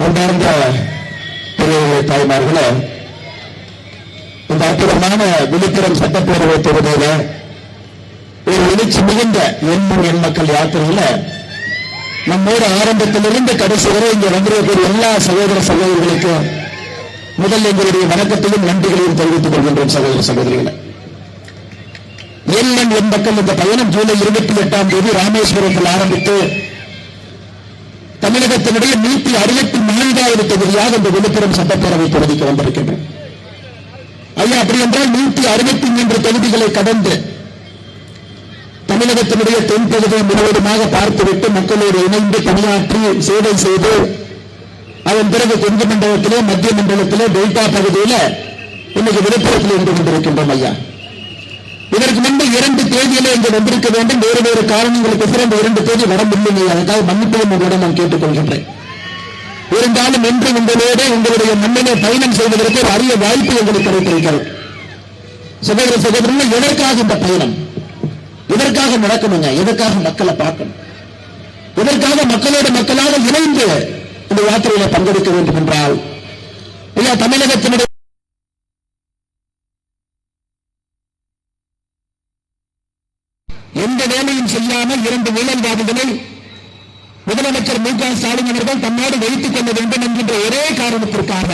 அன்பார்ந்த பெரியவர்களே, தாய்மார்களே, இந்த அற்புதமான விழுப்புரம் சட்டப்பேரவை தொகுதியில ஒரு எழுச்சி மிகுந்த எண் மக்கள் யாத்திரையில நம்மோடு ஆரம்பத்திலிருந்து கடைசி வரை இங்க வந்திருக்கிற எல்லா சகோதர சகோதரிகளுக்கும் முதல் எங்களுடைய வணக்கத்தையும் நன்றிகளையும் தெரிவித்துக் கொள்கின்றோம். சகோதர சகோதரிகளை, எண் மக்கள் இந்த பயணம் ஜூலை 28ஆம் தேதி ராமேஸ்வரத்தில் ஆரம்பித்து தமிழகத்தினுடைய 164வது தொகுதியாக இந்த விழுப்புரம் சட்டப்பேரவை தொகுதிக்கு வந்திருக்கின்றோம். ஐயா, அப்படி என்றால் 163 தொகுதிகளை கடந்து தமிழகத்தினுடைய தென்பகுதியை முழுவதுமாக பார்த்துவிட்டு மக்களோடு இணைந்து பணியாற்றி சேவை செய்து அதன் பிறகு கொங்கு மண்டலத்திலே, மத்திய மண்டலத்திலே, டெல்டா பகுதியில் இன்னைக்கு விழுப்புரத்தில் இருந்து கொண்டிருக்கின்றோம். ஐயா, இதற்கு முன்பு 2 தேதியிலே இங்கு வந்திருக்க வேண்டும். வேறு வேறு காரணங்களுக்கு பிறகு 2 தேதி வர முடியவில்லை. அதற்காக மன்னிப்பையும் உங்களிடம் நான் கேட்டுக் கொள்கின்றேன். இருந்தாலும் இன்று உங்களோடு உங்களுடைய மண்ணிலே பயணம் செய்வதற்கு ஒரு அரிய வாய்ப்பு எங்களுக்கு கிடைத்திருக்கிறது. சகோதர சகோதரர்கள், எதற்காக இந்த பயணம்? இதற்காக நடக்கணுங்க. எதற்காக மக்களை பார்க்கணும்? இதற்காக மக்களோடு மக்களாக இணைந்து இந்த யாத்திரையில பங்கெடுக்க வேண்டும் என்றால் ஐயா, தமிழகத்தினுடைய எந்த வேலையும் செய்யாமல் 2 ஊழல்வாதிகளை முதலமைச்சர் மு.க. ஸ்டாலின் அவர்கள் தன்னோடு வைத்துக் கொள்ள வேண்டும் என்கின்ற ஒரே காரணத்திற்காக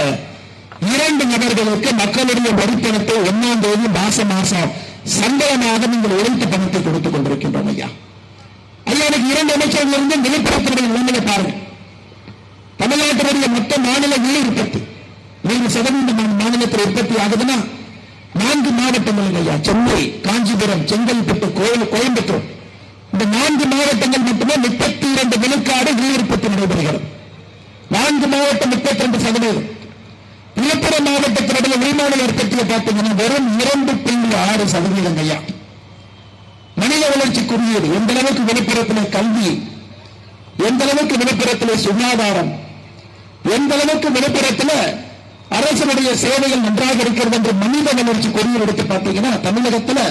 2 நபர்களுக்கு மக்களுடைய வரிப்பணத்தை 1ஆம் தேதி மாசம் சம்பளமாக நீங்கள் உழைத்து பணத்தை கொடுத்துக் கொண்டிருக்கின்றோம். ஐயா, எனக்கு 2 அமைச்சர்கள் இருந்து விழுப்புரத்தினுடைய நிலைமையை பாருங்க. தமிழ்நாட்டினுடைய மொத்த மாநில நீர் உற்பத்தி 100% மாநிலத்தில் உற்பத்தி ஆகுதுன்னா 4 மாவட்டங்கள் ஐயா, சென்னை, காஞ்சிபுரம், செங்கல்பட்டு, கோயம்புத்தூர், இந்த 4 மாவட்டங்கள் மட்டுமே 32 விழுக்காடு நீர் உற்பத்தி நடைபெறுகிறது. 4 மாவட்டம் 32%. விழுப்புரம் மாவட்டத்தினுடைய உள்மாநில உற்பத்தியை பார்த்தீங்கன்னா வெறும் 2.6% ஐயா. மனித வளர்ச்சி குறியீடு எந்த அளவுக்கு விழுப்புரத்திலே கல்வி, எந்த அளவுக்கு விழுப்புரத்திலே சுகாதாரம், எந்த அளவுக்கு விழுப்புரத்தில் அரசனுடைய சேவைகள் நன்றாக இருக்கிறது என்று மனித வளர்ச்சி குறியீடு எடுத்து பார்த்தீங்கன்னா தமிழகத்தில்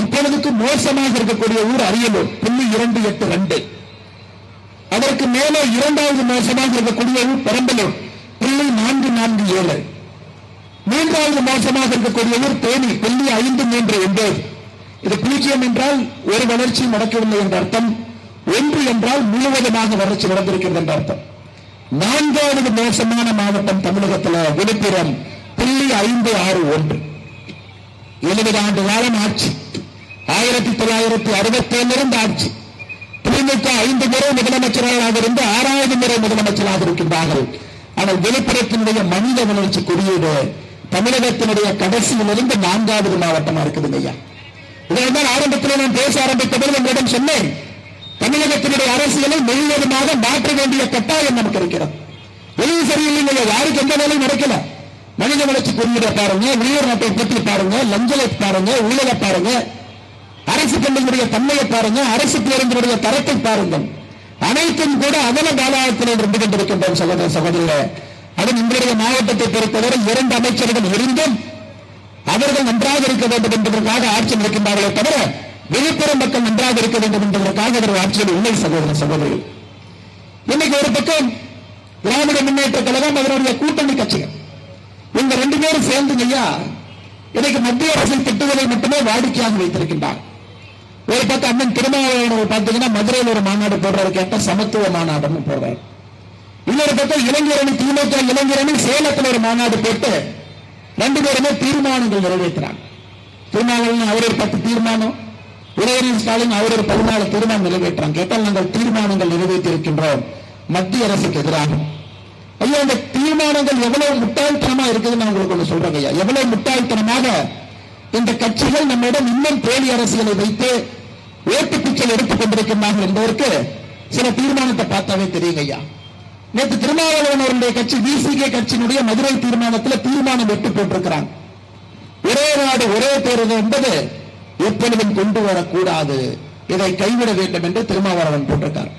இப்பொழுதுக்கு மோசமாக இருக்கக்கூடிய ஊர் அரியலூர் 0.282. அதற்கு மேலே 2வது மோசமாக இருக்கக்கூடிய ஊர் பெரம்பலூர் 0.447. 3வது மோசமாக இருக்கக்கூடிய ஊர் தேனி 0.539. இது 0 என்றால் ஒரு வளர்ச்சி நடக்கவில்லை என்ற அர்த்தம், 1 என்றால் முழுவதுமாக வளர்ச்சி நடந்திருக்கிறது என்ற அர்த்தம். 4வது மோசமான மாவட்டம் தமிழகத்தில் விழுப்புரம் 0.561. 70 ஆண்டு காலம் ஆட்சி. 1967 ஆட்சி. திமுக 5 முறை முதலமைச்சராக இருந்து 6வது முறை முதலமைச்சராக இருக்கின்றார்கள். ஆனால் விழுப்புரத்தினுடைய மனித வளர்ச்சி குறியீடு தமிழகத்தினுடைய கடைசியிலிருந்து 4வது மாவட்டமா இருக்குது ஐயா. இதைத்தான் ஆரம்பத்தில் நான் பேச ஆரம்பித்தபோது உங்களிடம் சொன்னேன். தமிழகத்தினுடைய அரசியலை முழுவதுமாக மாற்ற வேண்டிய கட்டாயம் நமக்கு இருக்கிறது. வெளியே சரியில்லைங்க, யாருக்கு எந்த வேலையும் நடக்கல. மனித வளர்ச்சி குறியீடை பாருங்க, உயர் நாட்டை பற்றி பாருங்க, லஞ்சலை பாருங்க, ஊழலை பாருங்க, அரசு பள்ளிகளுடைய தன்மையை பாருங்க, அரசு பேருந்தினுடைய தரத்தை பாருங்கள். அனைத்தும் கூட அதன பாலாயத்தில் இருந்து கொண்டிருக்கின்றோம். சகோதர சகோதரிகளே, அதுவும் எங்களுடைய மாவட்டத்தை பொறுத்தவரை 2 அமைச்சர்கள் இருந்தும் அவர்கள் நன்றாக இருக்க வேண்டும் என்பதற்காக ஆட்சி நடக்கின்றார்களே தவிர விழுப்புரம் மக்கள் நன்றாக இருக்க வேண்டும் என்பதற்காக அவர்கள் ஆட்சியில் இல்லை. சகோதர சகோதரிகள், இன்னைக்கு ஒரு பக்கம் திராவிட முன்னேற்ற கழகம், அவருடைய கூட்டணி கட்சிகள், இந்த 2 பேரும் சேர்ந்து ஐயா இன்னைக்கு மத்திய அரசை திட்டுவதை மட்டுமே வாடிக்கையாக வைத்திருக்கின்றார். ஒரு பக்கம் அண்ணன் திருமாவளவன் பார்த்தீங்கன்னா மதுரையில் ஒரு மாநாடு போடுறாரு, கேட்ட சமத்துவ மாநாடுன்னு போடுறாரு. இன்னொரு பக்கம் இளைஞரணி, திமுக இளைஞரணி சேலத்தில் ஒரு மாநாடு போட்டு 2 பேருமே தீர்மானங்கள் நிறைவேற்றாங்க. திருமாவளவன் அவர் ஒரு 10 தீர்மானம், உதயநிதி ஸ்டாலின் அவர் ஒரு 14 தீர்மானம் நிறைவேற்றாங்க. கேட்டால் நாங்கள் தீர்மானங்கள் நிறைவேற்றி இருக்கின்றோம் மத்திய அரசுக்கு எதிராக. ஐயா, இந்த தீர்மானங்கள் எவ்வளவு முட்டாள்தனமா இருக்குதுன்னு உங்களுக்கு ஒன்று சொல்றாங்க ஐயா. எவ்வளவு முட்டாள்தனமாக இந்த கட்சிகள் நம்மிடம் இன்னும் போலி அரசியலை வைத்து ஓட்டு பிச்சல் எடுத்துக் கொண்டிருக்கிறார்கள் என்பதற்கு சில தீர்மானத்தை பார்த்தாவே தெரியுங்க ஐயா. நேற்று திருமாவளவன் அவருடைய கட்சி விசிகே கட்சியினுடைய மதுரை தீர்மானத்தில் தீர்மானம் வெட்டு போட்டிருக்கிறாங்க. ஒரே நாடு ஒரே தேர்தல் என்பது எப்பொழுதும் கொண்டு வரக்கூடாது, இதை கைவிட வேண்டும் என்று திருமாவளவன் போட்டிருக்கார்.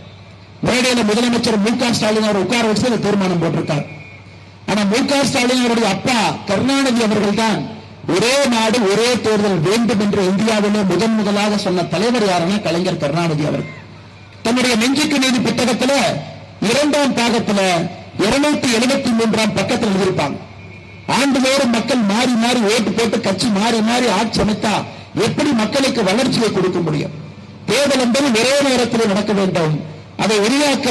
மேடையில முதலமைச்சர் மு.க. ஸ்டாலின் அவர் உட்கார வச்சு தீர்மானம் போட்டிருக்கார். ஆனா மு.க. ஸ்டாலின் அவருடைய அப்பா கருணாநிதி அவர்கள் தான் ஒரே நாடு ஒரே தேர்தல் வேண்டும் என்று இந்தியாவிலே முதலாக சொன்ன தலைவர் யாருன்னா கலைஞர் கருணாநிதி அவர்கள். தன்னுடைய நெஞ்சுக்கு நீதி புத்தகத்தில் 2ஆம் பாகத்தில் 273ஆம் பக்கத்தில் எழுதியிருப்பாங்க. ஆண்டுதோறும் மக்கள் மாறி மாறி ஓட்டு போட்டு கட்சி மாறி மாறி ஆட்சி அமைத்தா எப்படி மக்களுக்கு வளர்ச்சியை கொடுக்க முடியும்? தேர்தல் என்பது ஒரே நேரத்தில் நடக்க வேண்டும். அதை உருவாக்க,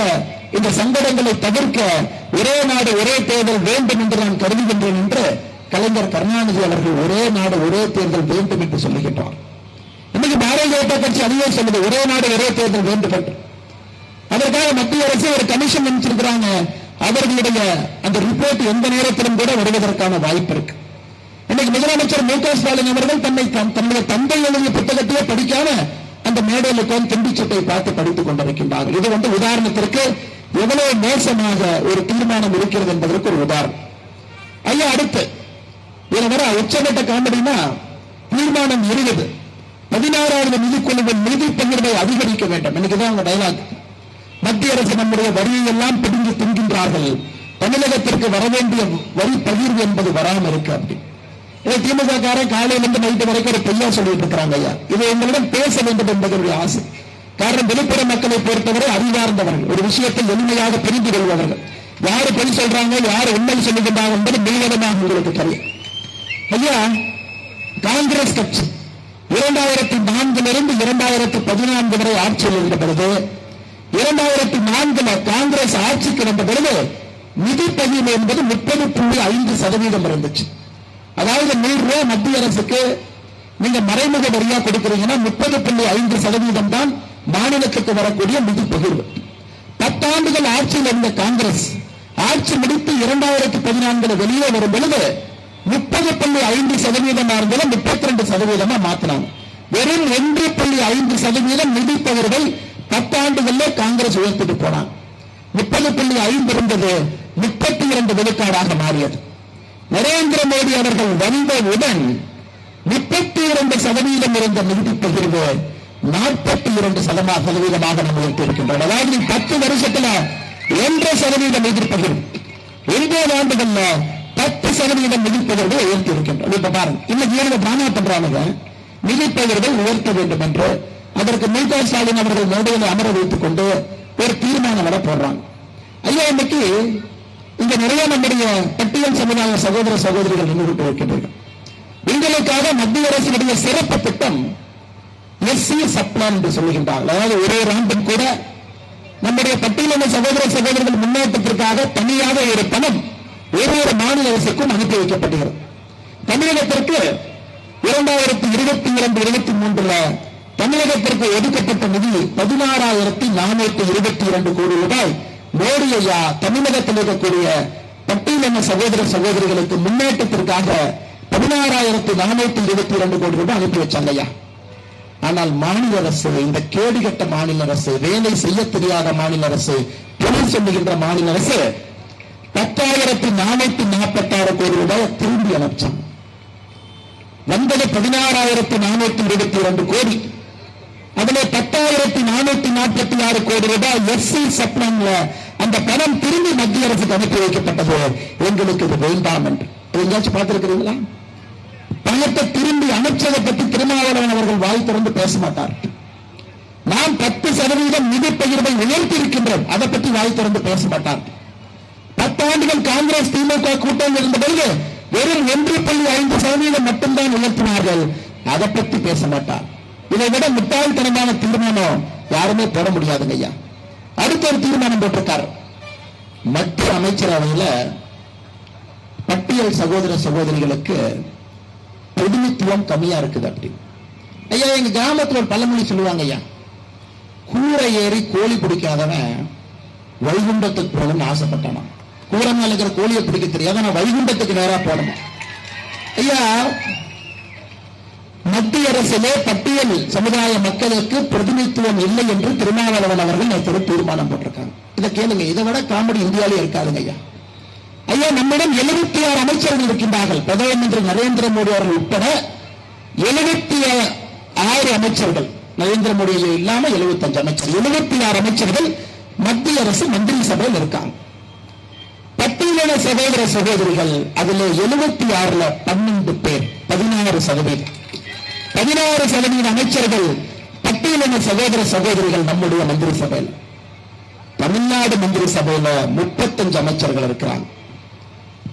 இந்த சங்கடங்களை தவிர்க்க ஒரே நாடு ஒரே தேர்தல் வேண்டும் என்று நான் கருதுகின்றேன் என்று கலைஞர் கருணாநிதி அவர்கள் ஒரே நாடு ஒரே தேர்தல் வேண்டும் என்று சொல்லுகின்றார். இன்னைக்கு பாரதிய ஜனதா கட்சி அதுவே சொல்லுது, ஒரே நாடு ஒரே தேர்தல் வேண்டும் என்று. அதற்காக மத்திய அரசு ஒரு கமிஷன் அமைச்சிருக்கிறாங்க. அவர்களுடைய அந்த ரிப்போர்ட் எந்த நேரத்திலும் கூட வருவதற்கான வாய்ப்பு இருக்கு. இன்னைக்கு முதலமைச்சர் மு க ஸ்டாலின் அவர்கள் தன்னுடைய தந்தை எழுதிய புத்தகத்தையே படிக்காம அந்த மேடையில் திண்டிச்சட்டை பார்த்து படித்துக் கொண்டிருக்கின்றார்கள். இது உதாரணத்திற்கு எவ்வளவு மோசமாக ஒரு தீர்மானம் இருக்கிறது என்பதற்கு ஒரு உதாரணம். ஐயா, அடுத்து உச்சகட்ட காமெடினா தீர்மானம் 20 16வது நிதிக்குழுவின் நிதி பகிர்வை அதிகரிக்க வேண்டும். இன்னைக்குதான் அவங்க டயலாக். மத்திய அரசு நம்முடைய வரியை எல்லாம் பிடிங்கி தின்கின்றார்கள், தமிழகத்திற்கு வரவேண்டிய வரி பகிர்வு என்பது வராமல் இருக்கு. அப்படி இதை திமுக காரன் காலையிலிருந்து நைட்டு வரைக்கும் ஒரு பொய்யா சொல்லிட்டு இருக்கிறாங்க. ஐயா, இதை எங்களிடம் பேச வேண்டும் என்பதனுடைய ஆசை. காரணம், வெளிப்புற மக்களை பொறுத்தவரை அறிவார்ந்தவர்கள், ஒரு விஷயத்தில் எளிமையாக புரிந்து கொள்பவர்கள். யாரு பொய் சொல்றாங்க, யாரு உண்மை சொல்லுகின்றார்கள் என்பது முழுவதுமாக உங்களுக்கு தெரியும். ஐயா, காங்கிரஸ் கட்சி 2004 2014 வரை ஆட்சியில் இருந்த பொழுது, 2004 காங்கிரஸ் ஆட்சிக்கு வந்த பொழுது நிதி பகிர்வு என்பது 30.5% இருந்துச்சு. அதாவது 100 ரூபாய் மத்திய அரசுக்கு நீங்க மறைமுக வரியா கொடுக்கிறீங்கன்னா 30.5% தான் மாநிலத்துக்கு வரக்கூடிய நிதி பகிர்வு. 10 ஆண்டுகள் ஆட்சியில் இருந்த காங்கிரஸ் ஆட்சி முடித்து 2014 வெளியே வரும் பொழுது 30.5% இருந்ததை 32% மாத்தினாங்க. வெறும் 1.5% நிதி பகிர்வை 10 ஆண்டுகளிலே காங்கிரஸ் உயர்த்திட்டு போனாங்க. 30.5 இருந்தது 32 விழுக்காடாக மாறியது. நரேந்திர மோடி அவர்கள் வந்தவுடன் 32% இருந்த நிதி பகிர்வு 42% நம்ம உயர்த்தியிருக்கின்றோம். அதாவது 10 வருஷத்துல 1% நிதி பகிர்வு, 9 ஆண்டுகள்ல 10% நிதி பகிர்வு உயர்த்தி இருக்கின்றோம். இப்ப பாருங்க, இன்னைக்கு ஏன் பிராணா பண்றாங்க, நிதி பகிர்வை உயர்த்த வேண்டும் என்று. அதற்கு மு க ஸ்டாலின் அவர்கள் மேடையில் அமர வைத்துக் கொண்டு ஒரு தீர்மானம் வர போடுறாங்க. ஐயா, இன்னைக்கு இங்க நிறைய நம்முடைய பட்டியல் சமுதாய சகோதர சகோதரிகள் நின்றுட்டு இருக்கின்றனர். எங்களுக்காக மத்திய அரசினுடைய சிறப்பு திட்டம் எஸ்சி சப்ளான் என்று சொல்லுகின்றார்கள். அதாவது ஒரே ஆண்டும் கூட நம்முடைய பட்டியலின சகோதர சகோதரிகள் முன்னேற்றத்திற்காக தனியாக ஒரு பணம் ஒவ்வொரு மாநில அரசுக்கும் அனுப்பி வைக்கப்படுகிறது. தமிழகத்திற்கு 2022-23 தமிழகத்திற்கு ஒதுக்கப்பட்ட நிதி 16,422 கோடி ரூபாய். மோடி ஐயா தமிழகத்தில் இருக்கக்கூடிய பட்டியலின சகோதர சகோதரிகளுக்கு முன்னேற்றத்திற்காக 16,422 கோடி ரூபாய் அனுப்பி வச்சாங்க ஐயா. ஆனால் மாநில அரசு, இந்த கேடுகட்ட மாநில அரசு, வேலை செய்ய தெரியாத மாநில அரசு, தொழில் சொல்லுகின்ற மாநில அரசு 10,446 கோடி ரூபாய் திரும்பி அனுப்பிச்சாங்க. வந்தது 16,422 கோடி. அதுல 10,446 கோடி ரூபாய் எஸ்சி சப்ளான்ல அந்த பணம் திரும்பி மத்திய அரசுக்கு அனுப்பி வைக்கப்பட்டது. எங்களுக்கு இது வேண்டாம் என்று எங்கேயாச்சும் பார்த்திருக்கிறீங்களா? பணத்தை திரும்பி அமைச்சதை பற்றி திருமாவளவன் அவர்கள் வாய் திறந்து பேச மாட்டார். நாம் 10% நிதி பகிர்வை உயர்த்தி இருக்கின்றோம், அதை பற்றி வாய் திறந்து பேச மாட்டார். 10 ஆண்டுகள் காங்கிரஸ் திமுக கூட்டணி இருந்த பொழுது வெறும் 1.5% மட்டும்தான் உயர்த்தினார்கள், அதை பற்றி பேச மாட்டார். இதை விட முட்டாள்தனமான தீர்மானம் யாருமே போட முடியாதுங்க ஐயா. அடுத்த ஒரு தீர்மானம் போட்டிருக்காரு, மத்திய அமைச்சரவையில் பட்டியல் சகோதர சகோதரிகளுக்கு பிரதிநிதித்துவம் கம்மியா இருக்குது அப்படி. ஐயா, எங்க கிராமத்தில் ஒரு பழமொழி சொல்லுவாங்க ஐயா, கூரை ஏறி கோழி பிடிக்காதவன் வைகுண்டத்துக்கு போகணும்னு ஆசைப்பட்டானா. கூரை மேல இருக்கிற கோழியை பிடிக்க தெரியாத நான் வைகுண்டத்துக்கு நேரா போடணும். ஐயா, மத்திய அரசிலே பட்டியல் சமுதாய மக்களுக்கு பிரதிநிதித்துவம் இல்லை என்று திருமாவளவன் அவர்கள் நேற்று தீர்மானம் போட்டிருக்காங்க. இதை கேளுங்க, இதை விட காமெடி இந்தியாவிலே இருக்காதுங்க ஐயா. ஐயா, நம்மிடம் 76 அமைச்சர்கள் இருக்கின்றார்கள். பிரதம மந்திரி நரேந்திர மோடி அவர்கள் உட்பட 76 அமைச்சர்கள். நரேந்திர மோடி இல்லாம 75 அமைச்சர்கள், 76 அமைச்சர்கள் மத்திய அரசு மந்திரி சபையில் இருக்காங்க. பட்டியலின சகோதர சகோதரிகள் அதுல 76ல 12 பேர், 16%. 16% அமைச்சர்கள் பட்டியலின சகோதர சகோதரிகள் நம்முடைய மந்திரி சபையில். தமிழ்நாடு மந்திரி சபையில 35 அமைச்சர்கள் இருக்கிறாங்க.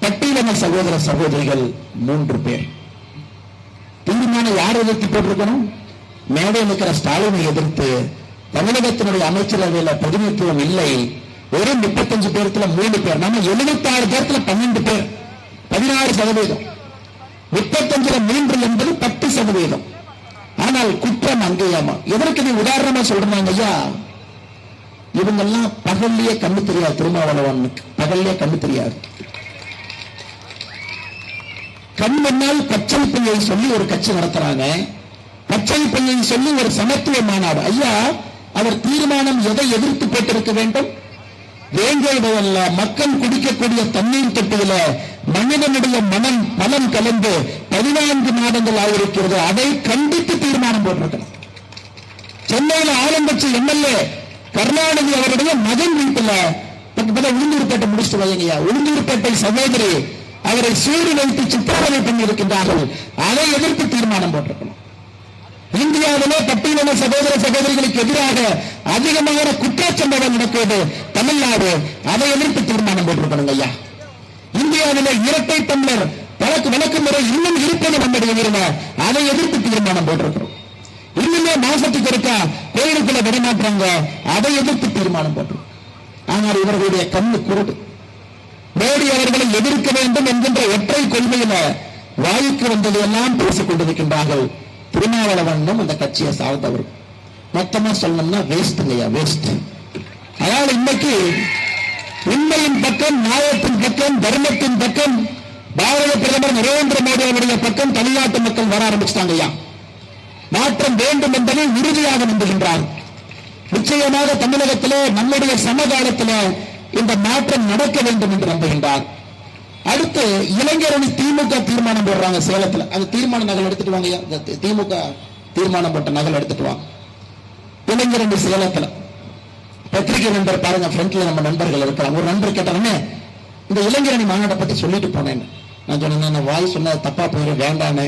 பட்டியலின சகோதர சகோதரிகள் 3 பேர். தீர்மானம் யார் எதிர்த்து போட்டிருக்கணும்? மேடையில் இருக்கிற ஸ்டாலினை எதிர்த்து. தமிழகத்தினுடைய அமைச்சரவையில் பிரதிநிதித்துவம் இல்லை. ஒரு 35 பேர்த்துல 3 பேர். நம்ம 76 பேர்த்துல 12 பேர், 16%. 35 3 என்பது 10%. ஆனால் குற்றம் அங்கேயாமா. எதற்கு நீ உதாரணமா சொல்றாங்க ஐயா? இவங்கெல்லாம் பகல்லையே கண்ணு தெரியாது. திருமாவளவனுக்கு பகல்லையே கண்ணு தெரியாது. கண் முன்னால் பச்சை பையை சொல்லி ஒரு கட்சி நடத்துறாங்க. பச்சை பையை சொல்லி ஒரு சமத்துவ மாநாடு. ஐயா, அவர் தீர்மானம் எதை எதிர்த்து போட்டிருக்க வேண்டும்? வேங்கைவல்ல மக்கள் குடிக்கக்கூடிய தண்ணீர் தொட்டியில மனிதனுடைய மனம் பலம் கலந்து 14 மாதங்கள் ஆகியிருக்கிறது. அதை கண்டித்து தீர்மானம் போட்டிருக்கிறார். சென்னையில் ஆளுங்கட்சி எம்எல்ஏ கருணாநிதி அவருடைய மகன் வீட்டுல உளுந்தூர்பேட்டை முடிச்சுட்டு வைங்கய்யா. உளுந்தூர்பேட்டை சகோதரி அவரை சூடு வைத்து சித்திரவதை பண்ணி இருக்கின்றார்கள். அதை எதிர்த்து தீர்மானம் போட்டிருக்கணும். இந்தியாவிலே பட்டியலின சகோதர சகோதரிகளுக்கு எதிராக அதிகமான குற்றச்சம்பவம் நடக்கிறது தமிழ்நாடு. அதை எதிர்த்து தீர்மானம் போட்டிருக்கணும் ஐயா. இந்தியாவிலே இரட்டை டம்ளர் வழக்கு முறை இன்னும் இருப்பது நம்முடைய உரிமை. அதை எதிர்த்து தீர்மானம் போட்டிருக்கிறோம். இன்னுமே மாசத்துக்கு இருக்கா கோயிலுக்குள்ள விடமாற்றாங்க. அதை எதிர்த்து தீர்மானம் போட்டிருக்கோம். ஆனால் இவர்களுடைய கண்ணு குருடு. மோடி அவர்களை எதிர்க்க வேண்டும் என்கின்ற ஒற்றை கொள்கையில வாய்க்கு வந்தது எல்லாம் பேசிக் கொண்டிருக்கின்றார்கள். திருமாவளவனும் அந்த கட்சியை சார்ந்தவர். மொத்தமா சொல்லணும்னா வேஸ்ட்ங்கய்யா, வேஸ்ட். அதனால இன்னைக்கு உண்மையின் பக்கம், நியாயத்தின் பக்கம், தர்மத்தின் பக்கம் பாரத பிரதமர் நரேந்திர மோடி அவருடைய பக்கம் தமிழ்நாட்டு மக்கள் வர ஆரம்பிச்சிட்டாங்க ஐயா. மாற்றம் வேண்டும் என்பதை உறுதியாக நம்புகின்றார். நிச்சயமாக தமிழகத்திலே நம்முடைய சமகாலத்தில் இந்த மாற்றம் நடக்க வேண்டும் என்று நம்புகின்றார். அடுத்து இளைஞரணி திமுக தீர்மானம் போடுறாங்க சேலத்தில். அந்த தீர்மான நகல் எடுத்துட்டு வாங்க. திமுக தீர்மானம் போட்ட நகல் எடுத்துட்டு வாங்க. இளைஞரணி சேலத்தில் பத்திரிகை நண்பர் பாருங்க, ஃப்ரண்ட்ல நம்ம நண்பர்கள் இருக்கிறாங்க. ஒரு நண்பர் கேட்டாங்க, இந்த இளைஞரணி மாநாட்டை பத்தி சொல்லிட்டு போனேன். நான் சொன்னேன், வாய் சொன்ன தப்பா போயிடும், வேண்டான்னு.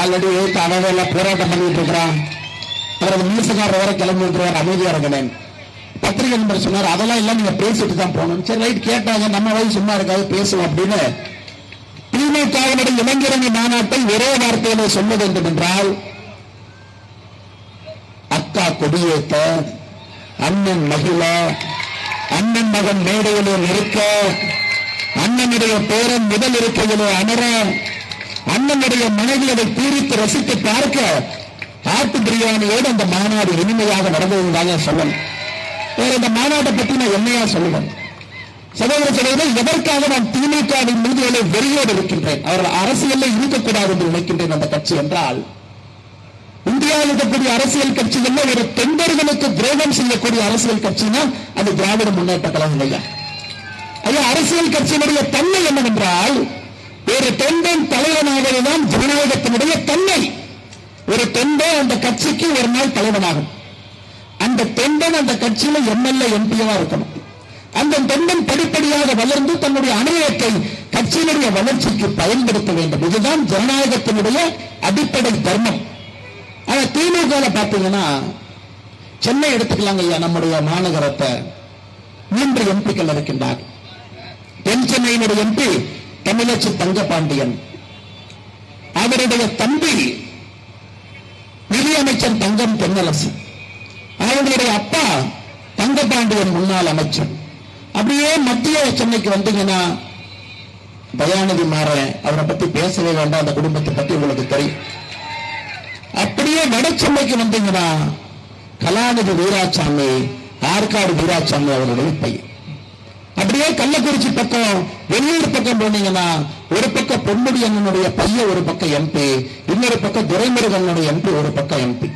ஆல்ரெடி அளவெல்லாம் போராட்டம் பண்ணிட்டு இருக்கிறான். அவரது மீசக்காரர் வர கிளம்பி விட்டுருவார், அமைதியா இருக்கிறேன். பத்திரிகை நண்பர் சொன்னார், அதெல்லாம் எல்லாம் நீங்க பேசிட்டு தான் போகணும். சரி ரைட், கேட்டாங்க. நம்ம வயசு சும்மா இருக்காது, பேசுவோம் அப்படின்னு திமுகவினுடைய இளைஞரணி மாநாட்டை ஒரே வார்த்தையில சொல்ல வேண்டும் என்றால், அக்கா கொடியேற்ற, அண்ணன் மகிழ, அண்ணன் மகன் மேடையிலே நிற்க, அண்ணனுடைய பேரன் முதல் இருக்கையிலே அமர, அண்ணனுடைய மனைவி அதை பூரித்து ரசித்து பார்க்க, ஆட்டு பிரியாணியோடு அந்த மாநாடு இனிமையாக நடந்ததுதாக சொல்லணும். வேற இந்த மாநாட்டை பற்றி நான் என்னையா சொல்லுவேன்? சகோதர சகோதரர், எதற்காக நான் திமுகவின் மீது வெறியோடு இருக்கின்றேன், அவர்கள் அரசியலில் இருக்கக்கூடாது என்று நினைக்கின்றேன் அந்த கட்சி என்றால், இந்தியாவில் இருக்கக்கூடிய அரசியல் கட்சிகள் ஒரு தொண்டர்களுக்கு துரோகம் செய்யக்கூடிய அரசியல் கட்சினா அது திராவிட முன்னேற்ற கழகம் ஐயா. ஐயா, அரசியல் கட்சியினுடைய தன்மை என்னவென்றால், ஒரு தொண்டன் தலைவனாகதான் ஜனநாயகத்தினுடைய தன்மை. ஒரு தொண்டன் அந்த கட்சிக்கு ஒரு நாள் தலைவனாகும். அந்த தொண்டன் அந்த கட்சியில எம்எல்ஏ எம்பியா இருக்கணும். அந்த தொண்டன் படிப்படியாக வளர்ந்து தன்னுடைய அனுபவத்தை கட்சியினுடைய வளர்ச்சிக்கு பயன்படுத்த வேண்டும். இதுதான் ஜனநாயகத்தினுடைய அடிப்படை தர்மம். ஆனா திமுக பாத்தீங்கன்னா, சென்னை எடுத்துக்கலாங்க ஐயா, நம்முடைய மாநகரத்தை 3 எம்பிக்கள் இருக்கின்றார். தென் சென்னையினுடைய எம்பி தமிழச்சி தங்கபாண்டியன், அவருடைய தம்பி நிதியமைச்சர் தங்கம் தென்னரசு, அவருடைய அப்பா தங்கபாண்டியன் முன்னாள் அமைச்சர். அப்படியே மத்திய சென்னைக்கு வந்தீங்கன்னா தயாநிதி மாறன், அவரை பத்தி பேசவே வேண்டாம், அந்த குடும்பத்தை பத்தி உங்களுக்கு தெரியும். அப்படியே வட சென்னைக்கு வந்தீங்கன்னா கலாநிதி வீராசாமி, ஆற்காடு வீராசாமி அவருடைய பையன். அப்படியே கள்ளக்குறிச்சி பக்கம், வெள்ளூர் பக்கம் போனீங்கன்னா ஒரு பக்கம் பொன்முடி அண்ணனுடைய பையன் ஒரு பக்கம் எம்பி, இன்னொரு பக்கம் துரைமுருகனுடைய எம்பி ஒரு பக்கம் எம்பி.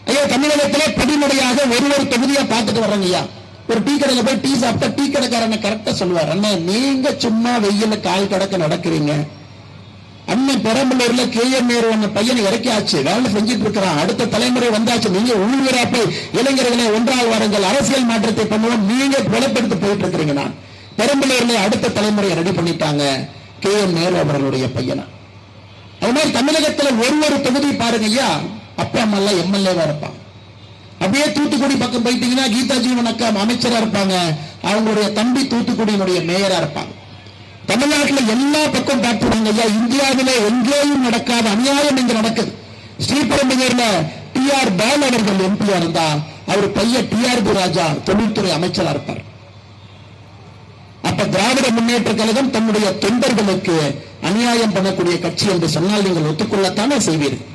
ஐயா, தமிழகத்திலே படிமுறையாக ஒரு தொகுதியா பார்த்துட்டு வர்றாங்க ஐயா. ஒரு டீ கடையில போய் டீ சாப்பிட்டா டீ கடைக்காரனை கரெக்டா சொல்லுவார், அண்ணன் நீங்க சும்மா வெயில கால் கடக்க நடக்கிறீங்க, அண்ணன் பெரம்பலூர்ல KM நேரு பையனை இறக்கியாச்சு, வேலை செஞ்சுட்டு இருக்கிறான், அடுத்த தலைமுறை வந்தாச்சு, நீங்க உள்ளூரா போய் இளைஞர்களை ஒன்றால் வாருங்கள், அரசியல் மாற்றத்தை பண்ணுவோம், நீங்க புலப்படுத்தி போயிட்டு இருக்கிறீங்க. நான் பெரம்பலூர்ல அடுத்த தலைமுறை ரெடி பண்ணிட்டாங்க, KM நேரு அவர்களுடைய பையனா. அது மாதிரி தமிழகத்தில் ஒரு தொகுதி பாருங்க ஐயா, அப்பா அம்மா எல்லாம் MLA-வா இருப்பான். அப்படியே தூத்துக்குடி பக்கம் போயிட்டீங்கன்னா கீதா ஜீவன் அக்கா அமைச்சரா இருப்பாங்க, அவங்களுடைய தம்பி தூத்துக்குடியினுடைய மேயரா இருப்பாங்க. தமிழ்நாட்டில் எல்லா பக்கம் பார்த்துருவாங்க ஐயா. இந்தியாவிலே எங்கேயும் நடக்காத அநியாயம் இங்கு நடக்குது. ஸ்ரீபெரும்புதூர்ல TR பால் அவர்கள் எம்பியா இருந்தா, அவர் பையன் TRB ராஜா தொழில்துறை அமைச்சரா இருப்பார். அப்ப திராவிட முன்னேற்ற கழகம் தன்னுடைய தொண்டர்களுக்கு அநியாயம் பண்ணக்கூடிய கட்சி என்று சொன்னால் நீங்கள் ஒத்துக்கொள்ளத்தானே செய்வீர்கள்.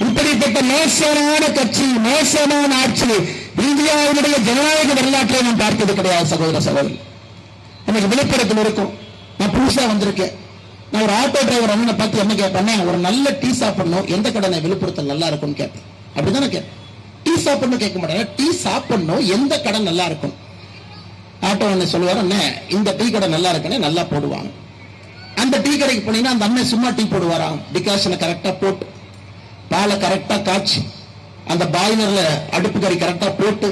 இப்படிப்பட்ட மோசமான கட்சி, மோசமான ஆட்சி இந்தியாவினுடைய ஜனநாயக வரலாற்றை நாம் பார்த்தது கிடையாது சகோதர சகோதரி. எனக்கு விழுப்புரத்தில் இருக்கும், நான் புதுசா வந்திருக்கேன். நான் ஒரு ஆட்டோ டிரைவர் அண்ணனை பார்த்து என்ன கேட்பேன், ஒரு நல்ல டீ சாப்பிடணும், எந்த கடை விழுப்புரத்தில் நல்லா இருக்கும்னு கேட்பேன். அப்படிதானே கேட்பேன். டீ சாப்பிடணும் கேட்க மாட்டேன், டீ சாப்பிடணும் எந்த கடை நல்லா இருக்கும். ஆட்டோ அண்ணன் சொல்லுவார், அண்ணன் இந்த டீ கடை நல்லா இருக்குன்னு நல்லா போடுவாங்க. அந்த டீ கடைக்கு போனீங்கன்னா அந்த அண்ணன் சும்மா டீ போடுவாராம். டிகாஷனை கரெக்டா போட்டு, பாலை கரெக்டா காய்ச்சி, அந்த பாய்லர்ல அடுப்பு கறி கரெக்டா போட்டு,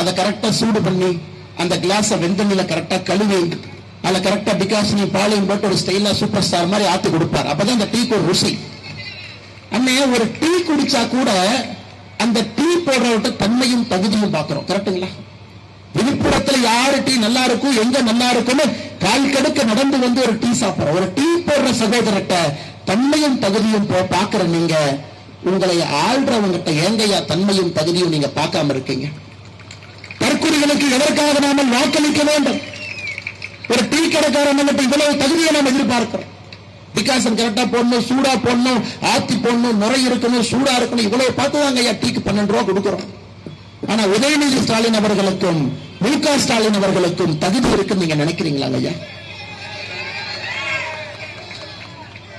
அதை கரெக்டா சூடு பண்ணி, அந்த கிளாஸ வெந்தண்ணில கரெக்டா கழுவி, அதுல கரெக்டா டிகாஷனையும் பாலையும் போட்டு ஒரு ஸ்டைலா சூப்பர் ஸ்டார் மாதிரி ஆத்தி கொடுப்பார். அப்பதான் அந்த டீக்கு ஒரு ருசி. அண்ணே ஒரு டீ குடிச்சா கூட அந்த டீ போடுறவட்ட தன்மையும் தகுதியும் பார்க்கிறோம். கரெக்டுங்களா? விழுப்புரத்துல யாரு டீ நல்லா இருக்கும், எங்க நல்லா இருக்குன்னு கால் கடுக்க நடந்து வந்து ஒரு டீ சாப்பிடுறோம். ஒரு டீ போடுற சகோதரட்ட தன்மையும் தகுதியும் பார்க்கிற நீங்க, உங்களை ஆள்றவங்கிட்ட ஏங்கையா தன்மையும் தகுதியும் நீங்க பார்க்காம இருக்கீங்க. தற்கொலைகளுக்கு எதற்காக நாம வாக்களிக்க வேண்டும்? ஒரு டீ கடைக்காரன் இவ்வளவு தகுதியை நாம் எதிர்பார்க்கிறோம். டிகாஷன் கரெக்டா போடணும், சூடா போடணும், ஆத்தி போடணும், நுரை இருக்கணும், சூடா இருக்கணும், இவ்வளவு பார்த்துதாங்க ஐயா டீக்கு 12 ரூபா கொடுக்கிறோம். ஆனா உதயநிதி ஸ்டாலின் அவர்களுக்கும் MK ஸ்டாலின் அவர்களுக்கும் தகுதி இருக்குன்னு நீங்க நினைக்கிறீங்களா ஐயா?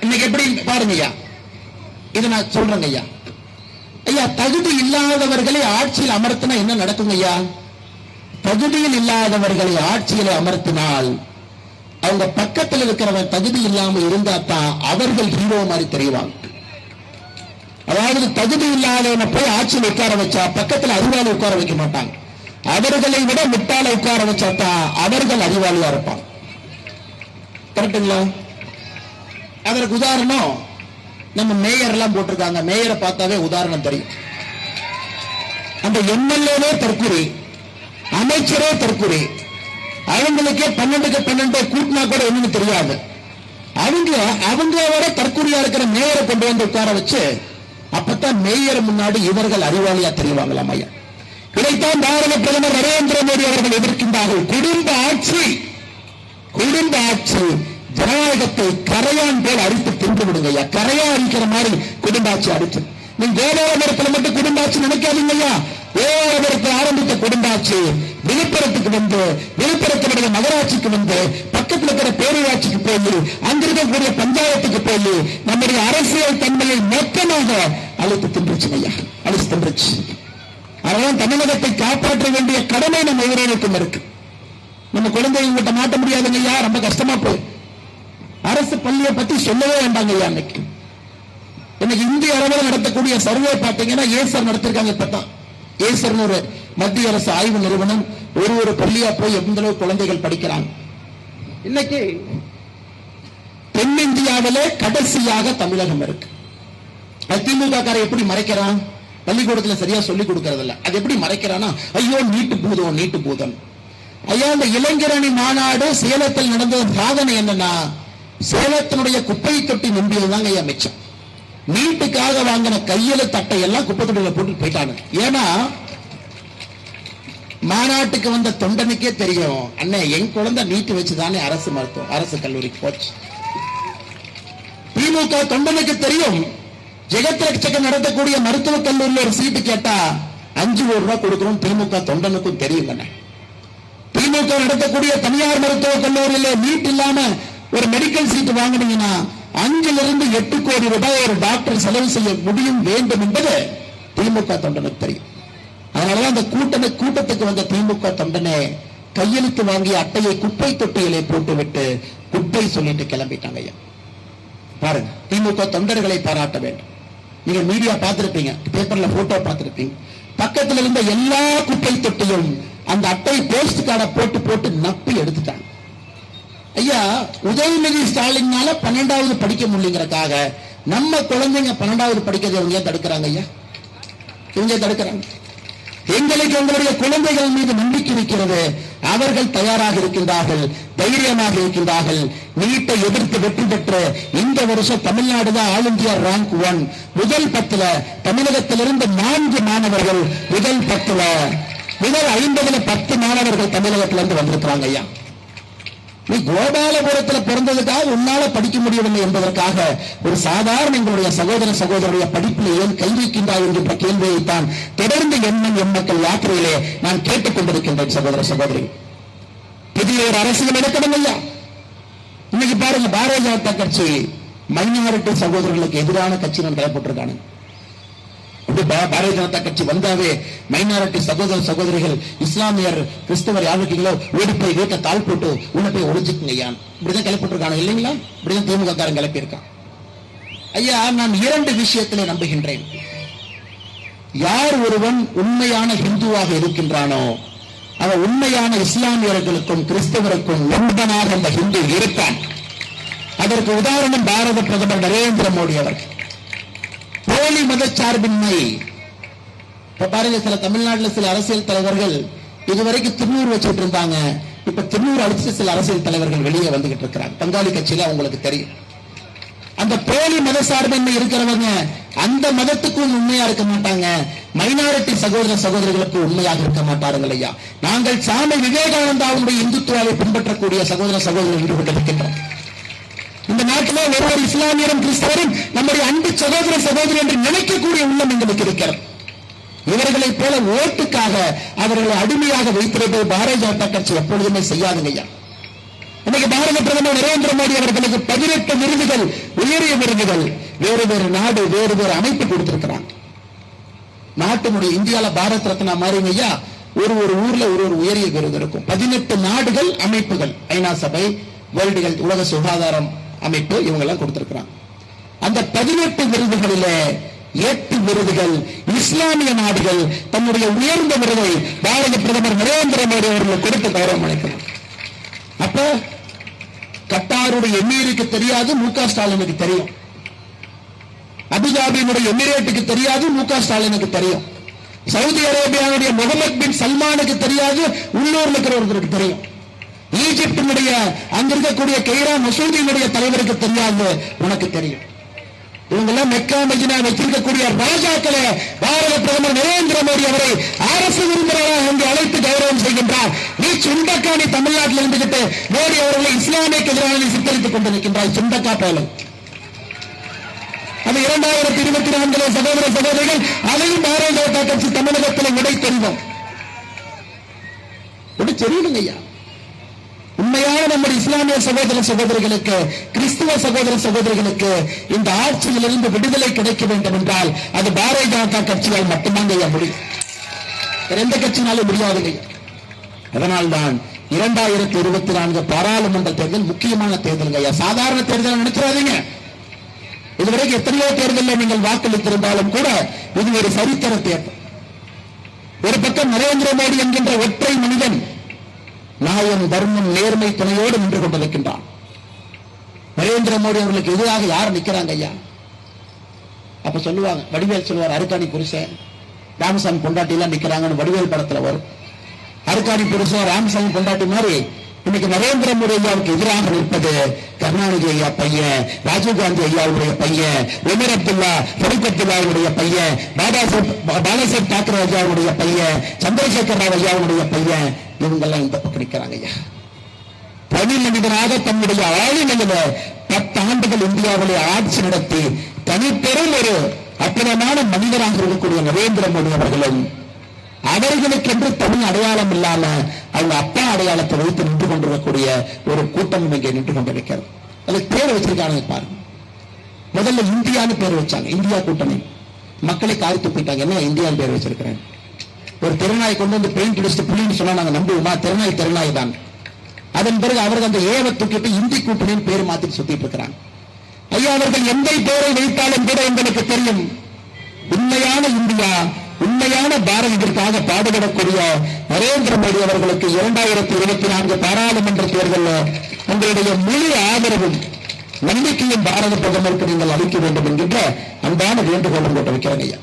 இன்னைக்கு எப்படி பாருங்க ஐயா, இதை நான் சொல்றேங்க ஐயா. ஐயா தகுதி இல்லாதவர்களை ஆட்சியில் அமர்த்தினா என்ன நடக்குங்க ஐயா? தகுதியில் இல்லாதவர்களை ஆட்சியில் அமர்த்தினால் அவங்க பக்கத்தில் இருக்கிறவன் தகுதி இல்லாமல் இருந்தா தான் அவர்கள் ஹீரோ மாதிரி தெரிவாங்க. அதாவது தகுதி இல்லாதவனை போய் ஆட்சியில் உட்கார வச்சா பக்கத்தில் அறிவாளி உட்கார வைக்க மாட்டாங்க. அவர்களை விட முட்டாள உட்கார வச்சா தான் அவர்கள் அறிவாளியா இருப்பாங்க. கரெக்டுங்களா? அதற்கு உதாரணம் நம்ம மேயர் எல்லாம் போட்டிருக்காங்க. மேயரை பார்த்தாவே உதாரணம் தெரியும். அந்த MLA தற்கொலை, அமைச்சரே தற்கொலை, அவங்களுக்கே 12க்கு 12 கூட்டினா கூட என்னன்னு தெரியாது. அவங்களோட தற்கொலையா இருக்கிற மேயரை கொண்டு வந்து உட்கார வச்சு அப்பதான் மேயர் முன்னாடி இவர்கள் அறிவாளியா தெரிவாங்களாம் ஐயா. இதைத்தான் பாரத பிரதமர் நரேந்திர மோடி அவர்கள் எதிர்க்கின்றார்கள். குடும்ப ஆட்சி ஜனநாயகத்தை கரையான் போல் அடித்து தின்று விடுங்க ஐயா. கரையா அடிக்கிற மாதிரி குடும்பாட்சி அடிச்சு. நீங்க கோபாலபுரத்தில் மட்டும் குடும்பாட்சி நினைக்காதீங்க ஐயா. கோபாலபுரத்தில் ஆரம்பித்த குடும்பாட்சி விழுப்புரத்துக்கு வந்து, விழுப்புரத்தினுடைய நகராட்சிக்கு வந்து, பக்கத்தில் இருக்கிற பேரூராட்சிக்கு போய், அங்கிருக்கக்கூடிய பஞ்சாயத்துக்கு போய் நம்முடைய அரசியல் தன்மையை மொத்தமாக அழைத்து தின்றுச்சு ஐயா, அழைத்து தின்றுச்சு. அதனால தமிழகத்தை காப்பாற்ற வேண்டிய கடமை நம்ம எதிரேக்கும் இருக்கு. நம்ம குழந்தைங்க கிட்ட மாட்ட முடியாதுங்க ஐயா, ரொம்ப கஷ்டமா போய். அரசு பள்ளியை பத்தி சொல்லவே வேண்டாங்க ஐயா. இன்னைக்கு இந்திய அளவில் நடத்தக்கூடிய சர்வே பார்த்தீங்கன்னா ஏசர் நடத்திருக்காங்க. இப்பதான் ஏசர் ஒரு மத்திய அரசு ஆய்வு நிறுவனம் ஒரு பள்ளியா போய் எந்த அளவு குழந்தைகள் படிக்கிறாங்க. இன்னைக்கு தென்னிந்தியாவிலே கடைசியாக தமிழகம் இருக்கு. திமுக காரை எப்படி மறைக்கிறான்? பள்ளிக்கூடத்தில் சரியா சொல்லிக் கொடுக்கறது இல்ல. அது எப்படி மறைக்கிறானா, ஐயோ நீட்டு பூதம் நீட்டு பூதம். ஐயா இந்த இளைஞரணி மாநாடு சேலத்தில் நடந்த சாதனை என்னன்னா, சேலத்தினுடைய குப்பை தொட்டி நம்பியதுதாங்க ஐயா மிச்சம். நீட்டுக்காக வாங்கின கையெழுத்து அட்டை எல்லாம் குப்பை தொட்டியில போட்டு போயிட்டாங்க. ஏன்னா மாநாட்டுக்கு வந்த தொண்டனுக்கே தெரியும், அண்ணன் என் குழந்தை நீட்டு வச்சுதானே அரசு மருத்துவம் அரசு கல்லூரிக்கு போச்சு. திமுக தொண்டனுக்கு தெரியும், ஜெகத்ரட்சகன் நடத்தக்கூடிய மருத்துவக் கல்லூரியில் ஒரு சீட்டு கேட்டா 5 கோடி ரூபாய் கொடுக்கணும். திமுக தொண்டனுக்கும் தெரியும். திமுக நடத்தக்கூடிய தனியார் மருத்துவக் கல்லூரியில நீட் இல்லாம ஒரு மெடிக்கல் சீட் வாங்கினீங்கன்னா 5 to 8 கோடி ரூபாய் ஒரு டாக்டர் செலவு செய்ய முடியும் வேண்டும் என்பது திமுக தொண்டனுக்கு தெரியும். அதனாலதான் அந்த கூட்டத்துக்கு வந்த திமுக தொண்டனே கையெழுத்து வாங்கிய அட்டையை குப்பை தொட்டியிலே போட்டுவிட்டு குப்பை சொல்லிட்டு கிளம்பிட்டாங்க ஐயா. பாருங்க, திமுக தொண்டர்களை பாராட்ட வேண்டும். நீங்க மீடியா பார்த்திருப்பீங்க, பேப்பர்ல போட்டோ பார்த்திருப்பீங்க. பக்கத்தில் இருந்த எல்லா குப்பை தொட்டியும் அந்த அட்டை போஸ்ட் கார்டை போட்டு போட்டு நப்பி எடுத்துட்டாங்க ஐயா. உதயநிதி ஸ்டாலினால 12வது படிக்க முடியலங்கிறதுக்காக நம்ம குழந்தைங்க 12வது படிக்கிறத இவங்க தடுக்கிறாங்க ஐயா. இவங்க தடுக்கிறாங்க. எங்களுக்கு எங்களுடைய குழந்தைகள் மீது நம்பிக்கை இருக்கிறது. அவர்கள் தயாராக இருக்கின்றார்கள், தைரியமாக இருக்கின்றார்கள். நீட்டை எதிர்த்து வெற்றி பெற்று இந்த வருஷம் தமிழ்நாடு தான் ஆல் இந்தியா ரேங்க் 1 முதல் 10ல தமிழகத்திலிருந்து 4 மாணவர்கள் முதல் 10ல முதல் 50ல 10 மாணவர்கள் தமிழகத்திலிருந்து வந்திருக்கிறாங்க. ஐயா, நீ கோபாலபுரத்தில் பிறந்ததுக்காக உன்னால படிக்க முடியவில்லை என்பதற்காக ஒரு சாதாரண எங்களுடைய சகோதர சகோதரருடைய படிப்பில் ஏன் கை வைக்கின்றாய் என்கின்ற கேள்வியைத்தான் தொடர்ந்து எம்மக்கள் யாத்திரையிலே நான் கேட்டுக் கொண்டிருக்கின்றேன். சகோதர சகோதரி, புதிய ஒரு அரசியல் எடுக்கணும் ஐயா. இன்னைக்கு பாருங்க, பாரதிய ஜனதா கட்சி மைனாரிட்டி சகோதரர்களுக்கு எதிரான கட்சி நான் தலைப்பட்டிருக்கானு. பாரதிய ஜனதா கட்சி வந்தாவே மைனாரிட்டி சகோதர சகோதரிகள், இஸ்லாமியர், கிறிஸ்தவர் யார் இருக்கீங்களோ ஓடி போய் வீட்டை தாழ் போட்டு உன்னை போய் ஒழிச்சுக்குங்க ஐயா, இப்படிதான் கிளப்பிட்டிருக்காங்க இல்லைங்களா? இப்படிதான் திமுக காரன் கிளப்பியிருக்கான். ஐயா, நான் 2 விஷயத்திலே நம்புகின்றேன். யார் ஒருவன் உண்மையான ஹிந்துவாக இருக்கின்றானோ அவன் உண்மையான இஸ்லாமியர்களுக்கும் கிறிஸ்தவருக்கும் நண்பனாக அந்த ஹிந்து இருப்பான். அதற்கு உதாரணம் பாரத பிரதமர் நரேந்திர மோடி அவர்கள். போலி மதச்சார்பின்மை. இப்ப பாருங்க, சில தமிழ்நாட்டில் சில அரசியல் தலைவர்கள் இதுவரைக்கும் திருநூறு வச்சுட்டு இருந்தாங்க, இப்ப திருநூறு அடிச்சு சில அரசியல் தலைவர்கள் வெளியே வந்துகிட்டு இருக்கிறாங்க. பங்காளி கட்சியில அவங்களுக்கு தெரியும். அந்த போலி மத சார்பின்மை இருக்கிறவங்க அந்த மதத்துக்கும் உண்மையா இருக்க மாட்டாங்க, மைனாரிட்டி சகோதர சகோதரிகளுக்கு உண்மையாக இருக்க மாட்டார்கள். ஐயா, நாங்கள் சாமி விவேகானந்தாவுடைய இந்துத்துவாவை பின்பற்றக்கூடிய சகோதர சகோதரர்கள் என்று கொண்டிருக்கின்றோம். இந்த நாட்டிலே ஒவ்வொரு இஸ்லாமியரும் கிறிஸ்தவரும் நம்முடைய அன்பு சகோதர சகோதரி என்று நினைக்கக்கூடிய உள்ளம் எங்களுக்கு இருக்கிறது. இவர்களை போல ஓட்டுக்காக அவர்களை அடிமையாக வைத்திருப்பது பாரதிய ஜனதா கட்சி எப்பொழுதுமே செய்யாதுங்க ஐயா. இன்னைக்கு பாரத பிரதமர் நரேந்திர மோடி அவர்களுக்கு 18 விருதுகள், உயரிய விருதுகள் வேறு வேறு நாடு வேறு வேறு அமைப்பு கொடுத்திருக்கிறாங்க. நாட்டினுடைய இந்தியால பாரத் ரத்னா மாதிரி ஐயா ஒரு ஊர்ல ஒரு உயரிய விருது இருக்கும். 18 நாடுகள் அமைப்புகள், ஐநா சபை, வேர்ல்டு ஹெல்த், உலக சுகாதாரம் அமைப்பு, இவங்க எல்லாம் கொடுத்திருக்கிறாங்க. அந்த 18 விருதுகளிலே 8 விருதுகள் இஸ்லாமிய நாடுகள் தன்னுடைய உயர்ந்த விருதை பாரத பிரதமர் நரேந்திர மோடி அவர்களுக்கு கொடுத்து கௌரவம் அளிக்கிறார். அப்ப கட்டாருடைய எமீருக்கு தெரியாது, முக ஸ்டாலினுக்கு தெரியும். அபுதாபியினுடைய எமிரேட்டுக்கு தெரியாது, முக ஸ்டாலினுக்கு தெரியும். சவுதி அரேபியாவுடைய முகமது பின் சல்மானுக்கு தெரியாது, உள்ளூர்ல இருக்கிறவர்களுக்கு தெரியும். ஈஜிப்டினுடைய அங்க இருக்கக்கூடிய கெய்ரா மசூதியினுடைய தலைவருக்கு தெரியாது, உனக்கு தெரியும். இவங்கெல்லாம் மெக்கா மதீனா வச்சிருக்கக்கூடிய ராஜாக்களை பாரத பிரதமர் நரேந்திர மோடி அவரை அரசு விருந்தினராக அங்கு அழைத்து கௌரவம் செய்கின்றார். நீ சுண்டக்காணி தமிழ்நாட்டில் இருந்துகிட்டு மோடி அவர்களை இஸ்லாமியக்கு எதிராக சித்தரித்துக் கொண்டிருக்கின்றார். சுண்டக்கா போல அது 2024 சகோதர சகோதரிகள், அதையும் பாரதிய ஜனதா கட்சி தமிழகத்தில் விடை தெரியும். தெரியுங்க ஐயா. உண்மையான நம்முடைய இஸ்லாமிய சகோதர சகோதரிகளுக்கு, கிறிஸ்துவ சகோதர சகோதரிகளுக்கு இந்த ஆட்சியிலிருந்து விடுதலை கிடைக்க வேண்டும் என்றால் அது பாரதிய ஜனதா கட்சியால் மட்டும்தான் செய்ய முடியும். எந்த கட்சினாலும் முடியாதுங்க. அதனால்தான் 2024 பாராளுமன்ற தேர்தல் முக்கியமான தேர்தல் ஐயா. சாதாரண தேர்தல் நினைச்சிடாதீங்க. இதுவரைக்கும் எத்தனையோ தேர்தலில் நீங்கள் வாக்களித்திருந்தாலும் கூட இது ஒரு சரித்திர தேர்தல். ஒரு பக்கம் நரேந்திர மோடி என்கின்ற ஒற்றை மனிதன் நியாயம், தர்மம், நேர்மை துணையோடு நின்று கொண்டிருக்கின்றான். நரேந்திர மோடி அவர்களுக்கு எதிராக யார் நிற்கிறாங்க ஐயா? அப்ப சொல்லுவாங்க, வடிவேல் சொல்லுவார், அருக்காணி புருஷன் ராமசாமி பொண்டாட்டி எல்லாம் நிக்கிறாங்கன்னு வடிவேல் படத்துல வரும். அருக்காணி புருஷன் ராமசாமி பொண்டாட்டி மாதிரி இன்னைக்கு நரேந்திர மோடி ஐயாவுக்கு எதிராக நிற்பது கருணாநிதி ஐயா பையன், ராஜீவ்காந்தி ஐயாவுடைய பையன், உமர் அப்துல்லா, ஃபரூக் அப்துல்லாவுடைய பையன், பாலாசாஹேப் தாக்கரே ஐயாவுடைய பையன், சந்திரசேகர் ராவ் ஐயாவுடைய பையன், இவங்கெல்லாம் இந்த பக்கம் நிற்கிறாங்க ஐயா. தனி மனிதனாக தன்னுடைய ஆளுநரில் 10 ஆண்டுகள் இந்தியாவிலே ஆட்சி நடத்தி தனிப்பெரும் ஒரு அற்புதமான மனிதராக இருக்கக்கூடிய நரேந்திர மோடி அவர்களும் அவர்களுக்கென்று தனி அடையாளம் இல்லாம அவங்க அப்பா அடையாளத்தை வைத்து நின்று கொண்டிருக்கக்கூடிய ஒரு கூட்டம் இங்கே நின்று கொண்டிருக்கிறது. அதுக்கு பேர் வச்சிருக்காங்க பாருங்க. முதல்ல இந்தியான்னு பேர் வச்சாங்க, இந்தியா கூட்டணி. மக்களை காரி துப்பிட்டாங்க, என்ன இந்தியான்னு பேர் வச்சிருக்கிறேன். ஒரு திருநாயை கொண்டு வந்து பெயிண்ட் அடிச்சுட்டு புள்ளின்னு சொன்னா நாங்க நம்புவோமா? திருநாய் தான். அதன் பிறகு அவர்கள் அந்த ஏவை தூக்கிட்டு இந்தி கூட்டணின்னு பேர் மாத்திட்டு சுத்திட்டு இருக்கிறாங்க. ஐயா, அவர்கள் எந்த பேரை வைத்தாலும் கூட எங்களுக்கு தெரியும், உண்மையான இந்தியா, உண்மையான பாரதத்திற்காக பாடுபடக்கூடிய நரேந்திர மோடி அவர்களுக்கு 2024 பாராளுமன்ற தேர்தலில் உங்களுடைய முழு ஆதரவும் நம்பிக்கையும் பாரத பிரதமருக்கு நீங்கள் அளிக்க வேண்டும் என்கின்ற அன்பான வேண்டுகோள் போட்டு வைக்கிறேன் ஐயா.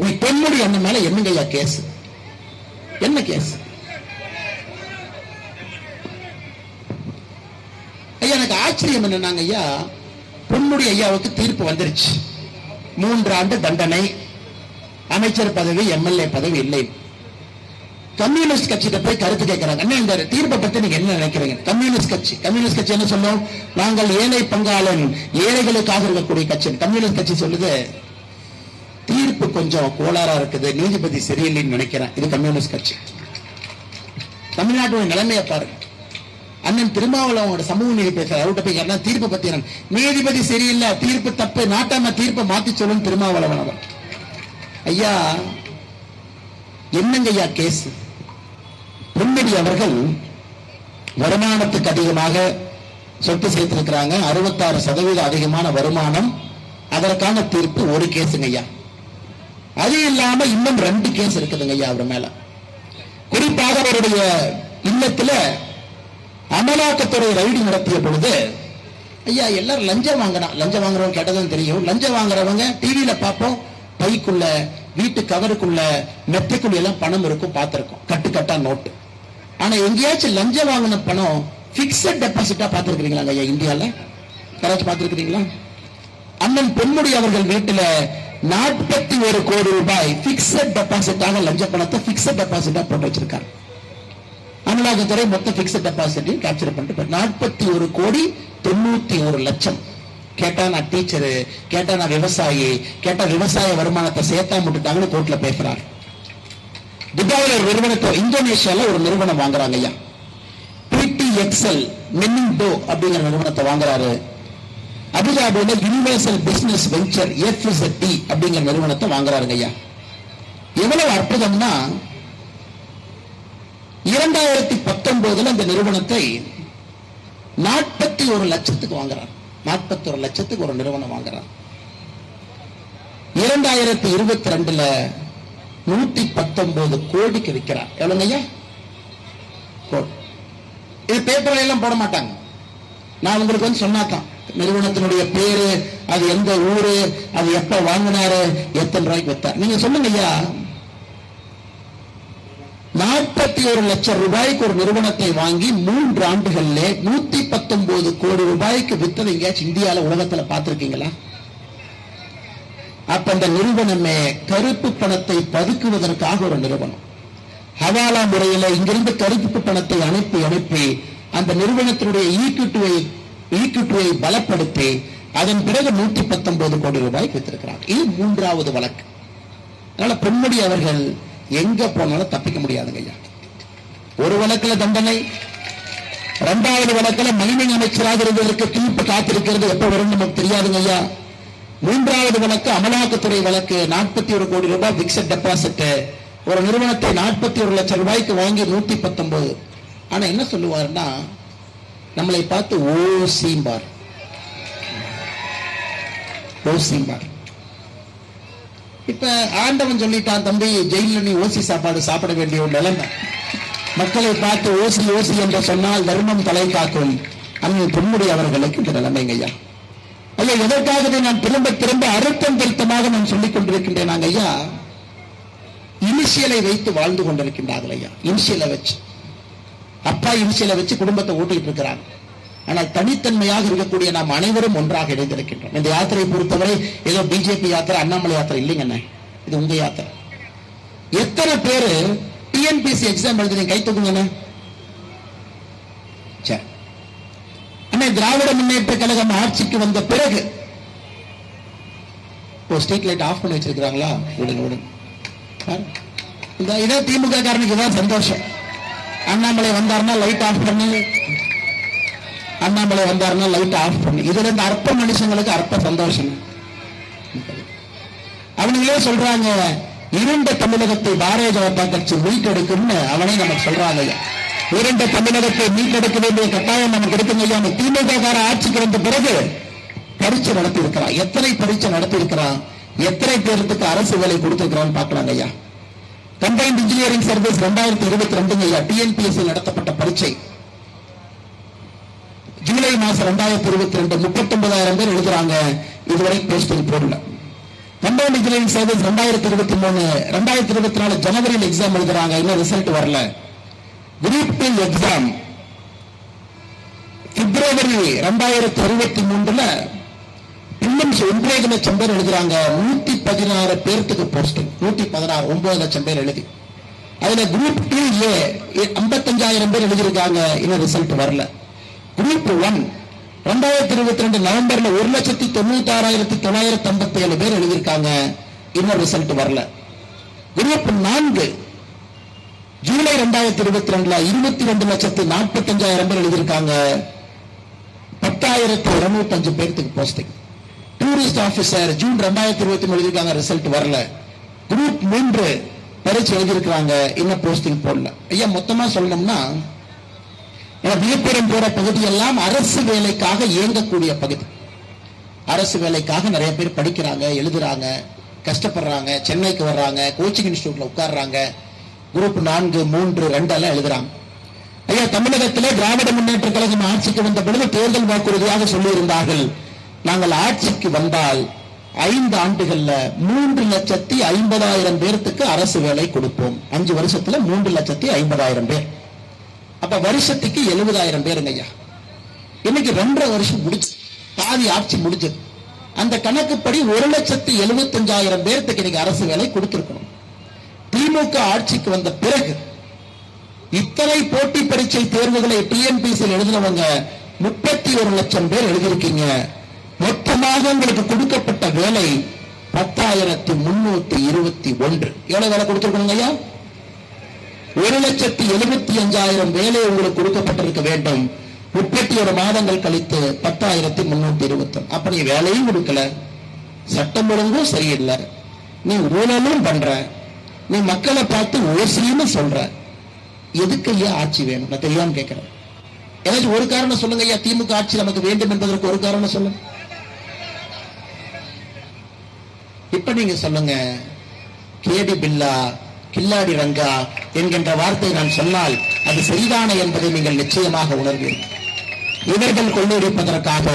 நீ பொன்முடி அண்ணன் மேல என்னங்க ஐயா கேஸ்? என்ன கேஸ்? ஐயா எனக்கு ஆச்சரியம் என்னன்னாங்க ஐயா, பொன்முடி ஐயாவுக்கு தீர்ப்பு வந்துருச்சு, 3 ஆண்டு தண்டனை, அமைச்சர் பதவி, எம்எல்ஏ பதவி இல்லை. கம்யூனிஸ்ட் கட்சியிட்ட போய் கருத்து கேட்கிறாங்க, அண்ணா இந்த தீர்ப்பை பத்தி நீங்க என்ன நினைக்கிறீங்க? கம்யூனிஸ்ட் கட்சி என்ன சொல்லும்? நாங்கள் ஏழை பங்காளன், ஏழைகளுக்காக இருக்கக்கூடிய கட்சி. கம்யூனிஸ்ட் கட்சி சொல்லுது, தீர்ப்பு கொஞ்சம் கோளாறா இருக்குது, நீதிபதி சரியில்லைன்னு நினைக்கிறேன். இது கம்யூனிஸ்ட் கட்சி. தமிழ்நாட்டுடைய நிலைமையை பாருங்க. அண்ணன் திருமாவளவனோட சமூக நீதி பேசுறாரு, அவர்கிட்ட போய் கேட்டா தீர்ப்பை பத்தி நீதிபதி சரியில்லை, தீர்ப்பு தப்பு, நாட்டாம தீர்ப்பை மாத்தி சொல்லும் திருமாவளவன் அவர். ஐயா என்னங்க ஐயா கேஸ்? பொன்முடி அவர்கள் வருமானத்துக்கு அதிகமாக சொத்து சேர்த்திருக்கிறாங்க, 66% அதிகமான வருமானம், அதற்கான தீர்ப்பு ஒரு கேஸுங்க ஐயா. அது இல்லாம இன்னும் 2 கேஸ் இருக்குதுங்க ஐயா அவர் மேல. குறிப்பாக அவருடைய இல்லத்துல அமலாக்கத்துறை ரைடு நடத்திய பொழுது ஐயா எல்லாரும் லஞ்சம் வாங்குறவங்க கேட்டதும் தெரியும். லஞ்சம் வாங்குறவங்க டிவியில பார்ப்போம், பைக்குள்ள, வீட்டு கவருக்குள்ள, மெத்தைக்குள்ள எல்லாம் பணம் இருக்கும், பார்த்திருக்கோம், கட்டுக்கட்டா நோட்டு. ஆனா எங்கேயாச்சும் லஞ்சம் வாங்கின பணம் பிக்ஸட் டெபாசிட்டா பார்த்திருக்கீங்களா ஐயா? இந்தியால யாராச்சும் பார்த்திருக்கீங்களா? அண்ணன் பொன்முடி அவர்கள் வீட்டுல 41 கோடி ரூபாய் பிக்ஸட் டெபாசிட்டாக லஞ்ச பணத்தை பிக்ஸட் டெபாசிட்டா போட்டு வச்சிருக்காரு. அமலாக்கத்துறை மொத்த பிக்ஸட் டெபாசிட்டையும் கேப்சர் பண்ணிட்டு 41 கோடி 91 லட்சம். கேட்டா நான் டீச்சரு, கேட்டா நான் விவசாயி, கேட்டா விவசாய வருமானத்தை சேர்த்தா முட்டுட்டாங்கன்னு கோர்ட்ல பேசுறாரு. துபாயில ஒரு நிறுவனத்தை, இந்தோனேஷியால ஒரு நிறுவனம் வாங்குறாங்க ஐயா, PTXL மெனிண்டோ அப்படிங்கிற நிறுவனத்தை வாங்குறாரு. அபுதாபியில யூனிவர்சல் பிசினஸ் வெஞ்சர் FZT அப்படிங்கிற நிறுவனத்தை வாங்குறாருங்க ஐயா. எவ்வளவு அற்புதம்னா 2019 அந்த நிறுவனத்தை 41 லட்சத்துக்கு வாங்குறார். 41 லட்சத்துக்கு ஒரு நிறுவனம் வாங்குறார். 2022 119 கோடிக்கு விற்கிறார். எவ்வளவு ஐயா? இது பேப்பர்ல எல்லாம் போட மாட்டாங்க. நான் உங்களுக்கு வந்து சொன்னாதான் நிறுவனத்தினுடைய பேரு, அது எந்த ஊரு, அது எப்ப வாங்கினாரு, எத்தனை ரூபாய்க்கு வித்தார். நீங்க சொல்லுங்க ஐயா, 41 லட்சம் ரூபாய்க்கு ஒரு நிறுவனத்தை வாங்கி 3 ஆண்டுகள்ல 119 கோடி ரூபாய்க்கு வித்தது எங்கேயாச்சும் இந்தியால உலகத்துல பார்த்திருக்கீங்களா? அப்ப அந்த நிறுவனமே கருப்பு பணத்தை பதுக்குவதற்காக ஒரு நிறுவனம். ஹவாலா முறையில இங்கிருந்து கருப்பு பணத்தை அனுப்பி அந்த நிறுவனத்தினுடைய ஈக்குட்டியை பலப்படுத்தி அதன் பிறகு 119 கோடி ரூபாய்க்கு வித்திருக்கிறாங்க. இது 3வது வழக்கு. அதனால பொன்முடி அவர்கள் எங்க போனாலும் தப்பிக்க முடியாதுங்க ஐயா. ஒரு வழக்குல தண்டனை, 2வது வழக்குல மைனிங் அமைச்சராக இருந்ததற்கு தீர்ப்பு காத்திருக்கிறது, எப்ப வரும் நமக்கு தெரியாதுங்க ஐயா. 3வது வழக்கு அமலாக்கத்துறை வழக்கு, 41 கோடி ரூபாய் பிக்ஸட் டெபாசிட், ஒரு நிறுவனத்தை 41 லட்சம் ரூபாய்க்கு வாங்கி 119. ஆனா என்ன சொல்லுவாருன்னா, நம்மளை பார்த்து ஓசிம்பார். இப்ப ஆண்டவன் சொல்லிட்டான், தம்பி ஜெயில நீ ஓசி சாப்பாடு சாப்பிட வேண்டிய ஒரு நிலைமை. மக்களை பார்த்து ஓசி என்று சொன்னால் தர்மம் தலை காக்கும். அண்ணன் பொன்முடி அவர்களுக்கு இந்த நிலைமைங்க ஐயா. ஐயா எதற்காக நான் திரும்ப அழுத்தம் திருத்தமாக நான் சொல்லிக் கொண்டிருக்கின்றேன். நாங்க ஐயா இனிஷியலை வைத்து வாழ்ந்து கொண்டிருக்கின்றார்கள் ஐயா. இனிஷியலை வச்சு, அப்பா இனிஷியலை வச்சு குடும்பத்தை ஓட்டிட்டு இருக்கிறாங்க. ஆனால் தனித்தன்மையாக இருக்கக்கூடிய நாம் அனைவரும் ஒன்றாக இணைந்திருக்கின்றோம். இந்த யாத்திரையை பொறுத்தவரை ஏதோ பிஜேபி யாத்திரை, அண்ணாமலை யாத்திரை இல்லைங்க, இது உங்க யாத்திரை. எத்தனை பேரு டிஎன்பிஎஸ்சி எக்ஸாம் எழுதுறீங்க? கை தூக்குங்க. அண்ணா திராவிட முன்னேற்ற கழகம் ஆட்சிக்கு வந்த பிறகு ஸ்ட்ரீட் லைட் ஆஃப் பண்ணி வச்சிருக்கிறாங்களா? விடுங்க. இதே திமுக காரனுக்கு தான் சந்தோஷம். அண்ணாமலை வந்தாருன்னா லைட் ஆஃப் பண்ணி, அண்ணாமலை வந்தாருன்னா லைட் ஆஃப் பண்ணி. இதுல இருந்து அற்ப மனுஷங்களுக்கு அற்ப சந்தோஷம். அவங்களே சொல்றாங்க, இருண்ட தமிழகத்தை பாரதிய ஜனதா கட்சி மீட்டெடுக்கும்னு அவனே நமக்கு சொல்றாங்க. இருண்ட தமிழகத்தை மீட்டெடுக்க வேண்டிய கட்டாயம் நமக்கு இருக்குங்க ஐயா. திமுக கார ஆட்சிக்கு வந்த பிறகு பரீட்சை நடத்தி இருக்கிறான். எத்தனை பரீட்சை நடத்தி இருக்கிறான், எத்தனை பேருக்கு அரசு வேலை கொடுத்திருக்கிறான்னு பாக்கலாங்க ஐயா. கம்பைன்ட் இன்ஜினியரிங் சர்வீஸ் 2022 ஐயா டிஎன்பிஎஸ்சி நடத்தப்பட்ட பரீட்சை ஜூலை மாசம் 2022 39,000 பேர் எழுதுறாங்க. இதுவரை போஸ்டிங் போடல. கம்பவுண்ட் இன்ஜினியரிங் சர்வீஸ் 2023 2024 ஜனவரியில் எக்ஸாம் எழுதுறாங்க, இன்னும் ரிசல்ட் வரல. குரூப் 2 எக்ஸாம் பிப்ரவரி 2023 இன்னும் 9 லட்சம் பேர் எழுதுறாங்க. 116 பேருக்கு போஸ்டிங், 116 9 லட்சம் பேர் எழுதி. அதுல குரூப் 2A 55,000 பேர் எழுதியிருக்காங்க, இன்னும் ரிசல்ட் வரல. குரூப் 1 2022 நவம்பர்ல 1,96,957 பேர் எழுதியிருக்காங்க, இன்னும் ரிசல்ட் வரல. குரூப் 4 ஜூலை 2022 22,45,000 பேர் எழுதியிருக்காங்க, 10,205 பேருக்கு போஸ்டிங். டூரிஸ்ட் ஆபீசர் ஜூன் 2023 எழுதியிருக்காங்க, ரிசல்ட் வரல. குரூப் 3 பரீட்சை எழுதியிருக்காங்க, இன்னும் போஸ்டிங் போடல. ஐயா மொத்தமா சொல்லணும்னா விழுப்புரம் போற பகுதி எல்லாம் அரசு வேலைக்காக இயங்கக்கூடிய பகுதி. அரசு வேலைக்காக நிறைய பேர் படிக்கிறாங்க, எழுதுறாங்க, கஷ்டப்படுறாங்க, சென்னைக்கு வர்றாங்க, கோச்சிங் இன்ஸ்டிடியூட்ல உட்கார்றாங்க. குரூப் 4 3 2 எல்லாம் எழுதுறாங்க. ஐயா தமிழகத்திலே திராவிட முன்னேற்ற கழகம் ஆட்சிக்கு வந்த பொழுது தேர்தல் வாக்குறுதியாக சொல்லியிருந்தார்கள், நாங்கள் ஆட்சிக்கு வந்தால் 5 ஆண்டுகள்ல 3,50,000 பேருக்கு அரசு வேலை கொடுப்போம். 5 வருஷத்துல 3,50,000 பேர். அப்ப வருஷத்துக்கு 70,000 பேருங்க ஐயா. இன்னைக்கு 2.5 வருஷம் முடிச்சு, பாதி ஆட்சி முடிஞ்சது. அந்த கணக்குப்படி 1,75,000 பேருக்கு இன்னைக்கு அரசு வேலை கொடுத்திருக்கணும். திமுக ஆட்சிக்கு வந்த பிறகு இத்தனை போட்டி பரீட்சை தேர்வுகளை டிஎன்பிசி எழுதினவங்க 31 லட்சம் பேர் எழுதியிருக்கீங்க. மொத்தமாக உங்களுக்கு கொடுக்கப்பட்ட வேலை 10,321. எவ்வளவு வேலை கொடுத்திருக்கணும் ஐயா? 1,75,000 வேலை உங்களுக்கு கொடுக்கப்பட்டிருக்க வேண்டும். 31 மாதங்கள் கழித்து 10,320. அப்ப நீ வேலையும் கொடுக்கல, சட்டம் ஒழுங்கும் சரியில்லை, நீ ஊழலும் பண்ற, நீ மக்களை பார்த்து ஓசின்னு சொல்ற. எதுக்கு ஐயா ஆட்சி வேணும்? நான் தெரியாம கேட்கிறேன். ஏதாச்சும் ஒரு காரணம் சொல்லுங்க ஐயா, திமுக ஆட்சி நமக்கு வேண்டும் என்பதற்கு ஒரு காரணம் சொல்லுங்க. இப்ப நீங்க சொல்லுங்க, கேடி பில்லா கில்லாடி ரங்கா என்கின்ற வார்த்தை நான் சொன்னால் அது சரிதானே என்பதை நீங்கள் நிச்சயமாக உணர்வீர்கள். இவர்கள் கொள்ளையடிப்பதற்காக,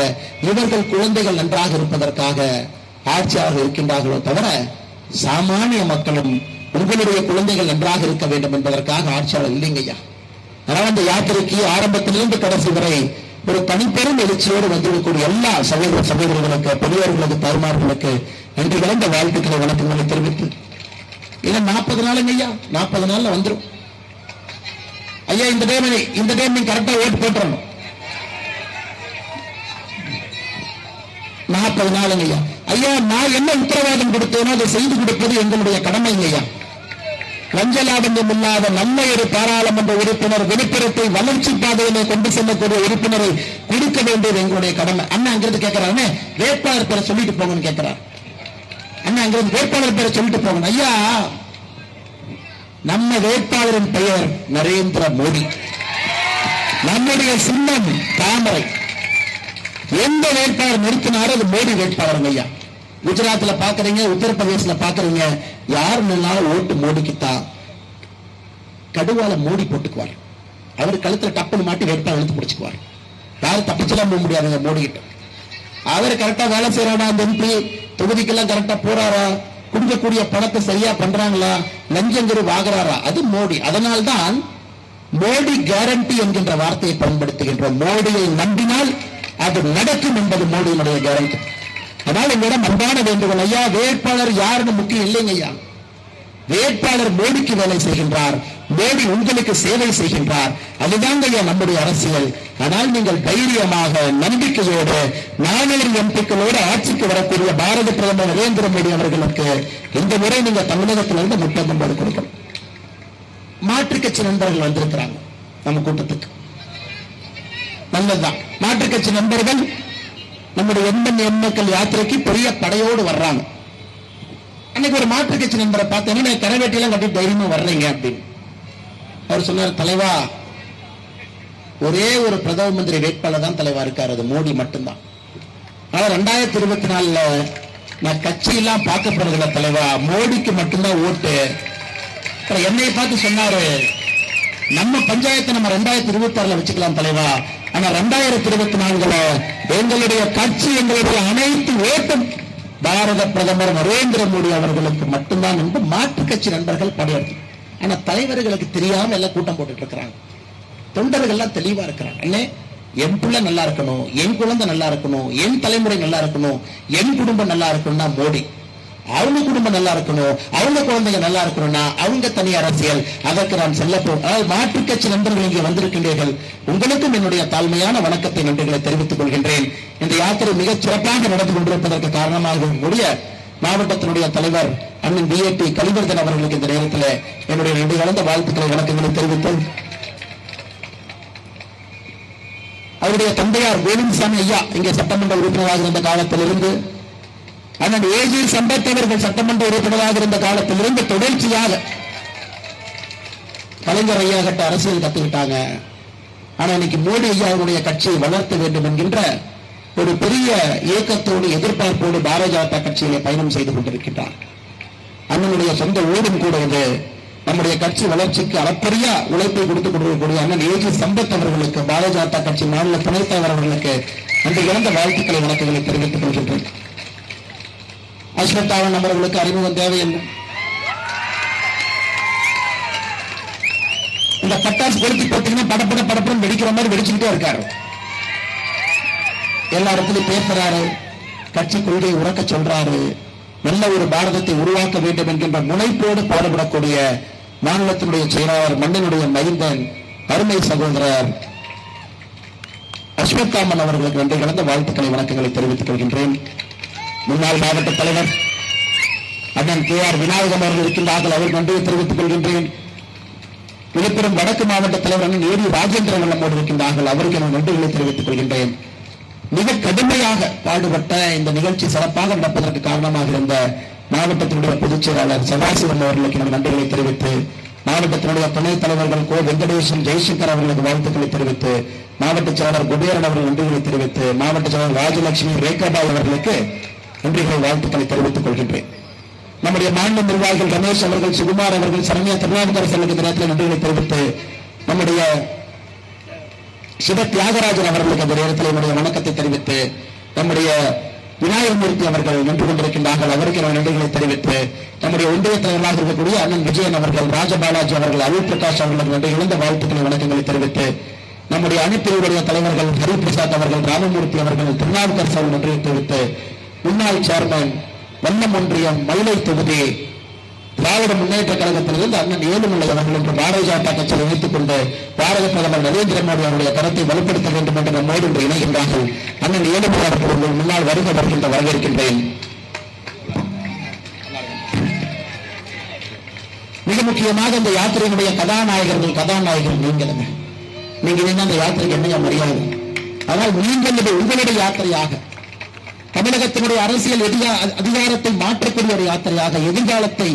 இவர்கள் குழந்தைகள் நன்றாக இருப்பதற்காக ஆட்சியாக இருக்கின்றார்களோ தவிர சாமானிய மக்களும் உங்களுடைய குழந்தைகள் நன்றாக இருக்க வேண்டும் என்பதற்காக ஆட்சியாளர் இல்லைங்கய்யா. ஆனால் அந்த யாத்திரைக்கு ஆரம்பத்திலிருந்து கடைசி வரை ஒரு தனிப்பெரும் எழுச்சியோடு வந்திருக்கக்கூடிய எல்லா சகோதர சகோதரிகளுக்கு, பெரியவர்களுக்கு, தாய்மார்களுக்கு நன்றி கலந்த வாழ்த்துக்களை வணக்கங்களை தெரிவித்து, இல்ல 40 நாளுங்க ஐயா, 40 நாள்ல வந்துடும் ஐயா. இந்த டைம் நீங்க கரெக்டா ஓட்டு போட்டுறணும். 40 நாளுங்க ஐயா. ஐயா நான் என்ன உத்தரவாதம் கொடுத்தேனோ அதை செய்து கொடுப்பது எங்களுடைய கடமைங்க ஐயா. லஞ்ச லாபம் இல்லாத நம்ம ஒரு பாராளுமன்ற உறுப்பினர் விழுப்புரத்தை வளர்ச்சி பாதையிலே கொண்டு செல்லக்கூடிய உறுப்பினரை கொடுக்க வேண்டியது எங்களுடைய கடமை. அண்ணா அங்கிருந்து கேட்கிறாரு, வேட்பாளர் பேரை சொல்லிட்டு போங்கன்னு கேட்கிறார். அண்ணா அங்கிருந்து வேட்பாளர் பேரை சொல்லிட்டு போகணும். ஐயா நம்ம வேட்பாளரின் பெயர் நரேந்திர மோடி, நம்முடைய சின்னம் தாமரை. எந்த வேட்பாளர் நிறுத்தினாரோ அது மோடி வேட்பாளர் ஐயா. குஜராத்ல பாக்குறீங்க, உத்தரப்பிரதேசல பாக்குறீங்க, யாருன்னாலும் ஓட்டு மோடிக்குத்தான். கடுவால மோடி போட்டுக்குவார், அவர் கழுத்துல டப்புன்னு மாட்டி வேட்பாளர் இழுத்து பிடிச்சுக்குவார். யாரும் தப்பிச்செல்லாம் போக முடியாதுங்க மோடி கிட்ட. அவர் கரெக்டா வேலை செய்யறாரா, அந்த எம்பி தொகுதிக்கெல்லாம் கரெக்டா போறாரா, கொடுக்கக்கூடிய பணத்தை சரியா பண்றாங்களா, லஞ்சங்கரு வாங்குறாரா, அது மோடி. அதனால்தான் மோடி கேரண்டி என்கின்ற வார்த்தையை பயன்படுத்துகின்றோம். மோடியை நம்பினால் அது நடக்கும் என்பது மோடியினுடைய கேரண்டி. அதனால் எங்களிடம் அன்பான வேண்டுகோள் ஐயா, வேட்பாளர் யாருன்னு முக்கியம் இல்லைங்க ஐயா. வேட்பாளர் மோடிக்கு வேலை செய்கின்றார், மோடி உங்களுக்கு சேவை செய்கின்றார். அதுதான் ஐயா நம்முடைய அரசியல். ஆனால் நீங்கள் தைரியமாக நம்பிக்கையோடு 4 எம்பிக்களோடு ஆட்சிக்கு வரக்கூடிய பாரத பிரதமர் நரேந்திர மோடி அவர்களுக்கு இந்த முறை நீங்க தமிழகத்திலிருந்து முக்கியத்துவம் கொடுக்கணும். மாற்றுக் கட்சி நண்பர்கள் வந்திருக்கிறாங்க நம்ம கூட்டத்துக்கு, நல்லதுதான். மாற்றுக் கட்சி நண்பர்கள் நம்முடைய எம்எல்ஏக்கள் யாத்திரைக்கு பெரிய படையோடு வர்றாங்க. அன்னைக்கு ஒரு மாற்றுக் கட்சி நண்பரை பார்த்தேன்னா, கரவேட்டியெல்லாம் கட்டி தைரியமா வர்றீங்க அப்படின்னு அவர் சொன்னார், தலைவா ஒரே ஒரு பிரதம மந்திரி வேட்பாளர் தான் தலைவா இருக்காரு, அது மோடி மட்டும்தான். ஆனா 2024 நான் கட்சியெல்லாம் பார்க்கப்படுறதில்ல தலைவா, மோடிக்கு மட்டும்தான் ஓட்டு. என்னை பார்த்து சொன்னாரு, நம்ம பஞ்சாயத்தை நம்ம 2026 வச்சுக்கலாம் தலைவா, ஆனா 2024 எங்களுடைய கட்சி, எங்களுடைய அனைத்து ஓட்டும் பாரத பிரதமர் நரேந்திர மோடி அவர்களுக்கு மட்டும்தான் என்று மாற்றுக் கட்சி நண்பர்கள் படையெடுத்து. ஆனா தலைவர்களுக்கு தெரியாம எல்லாம் கூட்டம் போட்டுட்டு இருக்கிறாங்க. தொண்டர்கள் எல்லாம் தெளிவா இருக்கிறாங்க. அண்ணே, என் பிள்ளை நல்லா இருக்கணும், என் குழந்தை நல்லா இருக்கணும், என் தலைமுறை நல்லா இருக்கணும், என் குடும்பம் நல்லா இருக்கணும்னா மோடி, அவங்க குடும்பம் நல்லா இருக்கணும், அவங்க குழந்தைங்க நல்லா இருக்கணும்னா அவங்க தனி அரசியல். அதற்கு நான் செல்ல மாற்றுக் கட்சி நண்பர்கள் இங்கே வந்திருக்கின்றீர்கள். உங்களுக்கும் என்னுடைய தாழ்மையான வணக்கத்தை நன்றிகளை தெரிவித்துக் கொள்கின்றேன். இந்த யாத்திரை மிகச் சிறப்பாக நடந்து கொண்டிருப்பதற்கு காரணமாக கூடிய மாவட்டத்தினுடைய தலைவர் அண்ணன் BAT கலிவர்தன் அவர்களுக்கு இந்த நேரத்தில் என்னுடைய நன்றி கலந்த வாழ்த்துக்களை வணக்கங்களை தெரிவித்து, அவருடைய தந்தையார் கோவிந்தசாமி ஐயா இங்கே சட்டமன்ற உறுப்பினராக இருந்த காலத்திலிருந்து, அண்ணன் AG சம்பத் அவர்கள் சட்டமன்ற உறுப்பினராக இருந்த காலத்திலிருந்து தொடர்ச்சியாக கலைஞர் ஐயா கிட்ட அரசியல் கத்துக்கிட்டாங்க. ஆனா இன்னைக்கு மோடி ஐயா அவருடைய கட்சியை வளர்த்த வேண்டும் என்கின்ற ஒரு பெரிய இயக்கத்தோடு எதிர்பார்ப்போடு பாரதிய ஜனதா கட்சியிலே பயணம் செய்து கொண்டிருக்கின்றார். அண்ணனுடைய சொந்த ஊரும் கூட இது. நம்முடைய கட்சி வளர்ச்சிக்கு அளப்பரிய உழைப்பை கொடுத்துக் கொண்டிருக்கக்கூடிய அண்ணன் AG சம்பத் அவர்களுக்கு, பாரதிய ஜனதா கட்சி மாநில துணைத் தலைவர் அவர்களுக்கு அந்த இழந்த வாழ்த்துக்களை வணக்கங்களை தெரிவித்துக் கொள்கின்றேன். அஸ்வத்தாவன் அவர்களுக்கு அறிமுகம் தேவையில்லை. இந்த பட்டாசு கொளுத்தி பார்த்தீங்கன்னா படப்படம் வெடிக்கிற மாதிரி வெடிச்சுக்கிட்டே இருக்காரு. எல்லா இடத்துலையும் பேசுறாரு, கட்சி கொள்கையை உறக்க சொல்றாரு, நல்ல ஒரு பாரதத்தை உருவாக்க வேண்டும் என்கின்ற முனைப்போடு பாடுபடக்கூடிய மாநிலத்தினுடைய செயலாளர், மண்ணினுடைய மைந்தன், அருமை சகோதரர் அஸ்வத்தாமன் அவர்களுக்கு நன்றி கலந்த வாழ்த்துக்களை வணக்கங்களை தெரிவித்துக் கொள்கின்றேன். முன்னாள் மாவட்ட தலைவர் அண்ணன் KR விநாயகம் அவர்கள் இருக்கின்றார்கள், அவருக்கு நன்றியை தெரிவித்துக் கொள்கின்றேன். விழுப்புரம் வடக்கு மாவட்ட தலைவர் அண்ணன் AD ராஜேந்திரன் நம்மோடு இருக்கின்றார்கள், அவருக்கு நான் நன்றிகளை தெரிவித்துக் கொள்கின்றேன். மிக கடுமையாக பாடுபட்ட இந்த நிகழ்ச்சி சிறப்பாக நடப்பதற்கு காரணமாக இருந்த மாவட்டத்தினுடைய பொதுச் செயலாளர் சதாசிவம் அவர்களுக்கு நான் நன்றிகளை தெரிவித்து, மாவட்டத்தினுடைய துணைத் தலைவர்கள் கோ வெங்கடேசன், ஜெய்சங்கர் அவர்களுக்கு வாழ்த்துக்களை தெரிவித்து, மாவட்ட செயலாளர் குபேரன் அவர்கள் நன்றிகளை தெரிவித்து, மாவட்ட செயலாளர் ராஜலட்சுமி, ரேகாபாய் அவர்களுக்கு நன்றிகளை வாழ்த்துக்களை தெரிவித்துக் கொள்கின்றேன். நம்முடைய மாநில நிர்வாகிகள் ரமேஷ் அவர்கள், சுகுமார் அவர்கள், சரண்யா திருநாவுக்கரசர்களுக்கு இந்த நேரத்தில் நன்றிகளை தெரிவித்து, நம்முடைய சிவ தியாகராஜன் அவர்களுக்கு அந்த நேரத்தில் என்னுடைய வணக்கத்தை தெரிவித்து, நம்முடைய விநாயகமூர்த்தி அவர்கள் நின்று கொண்டிருக்கின்றார்கள், அவருக்கு நன்றிகளை தெரிவித்து, நம்முடைய ஒன்றிய தலைவர்களாக இருக்கக்கூடிய அண்ணன் விஜயன் அவர்கள், ராஜபாலாஜி அவர்கள், அருள் பிரகாஷ் அவர்களுக்கு நன்றி இழந்த வாழ்த்துக்களை வணக்கங்களை தெரிவித்து, நம்முடைய அணிப்பிரிவுடைய தலைவர்கள் ஹரிபிரசாத் அவர்கள், ராமமூர்த்தி அவர்கள், திருநாவுக்கரசு அவர்கள் நன்றியை தெரிவித்து, முன்னாள் சேர்மன் வண்ணம் ஒன்றியம் மயிலை தொகுதி திராவிட முன்னேற்ற கழகத்திலிருந்து அண்ணன் ஏழுமலை அவர்கள் என்று பாரதிய ஜனதா கட்சியை இணைத்துக் கொண்டு பாரத பிரதமர் நரேந்திர மோடி அவருடைய கருத்தை வலுப்படுத்த வேண்டும் என்று நம்மோடு இன்று இணைகின்றார்கள். அண்ணன் ஏழுமலை அவர்கள் முன்னால் வருகை வருகின்ற வரவேற்கின்றேன். மிக முக்கியமாக இந்த யாத்திரையினுடைய கதாநாயகர்கள் நீங்கள் அந்த யாத்திரைக்கு என்னையா மரியாதை? ஆனால் நீங்கள் இது உங்களுடைய யாத்திரையாக, தமிழகத்தினுடைய அரசியல் அதிகாரத்தை மாற்றக்கூடிய ஒரு யாத்திரையாக, எதிர்காலத்தை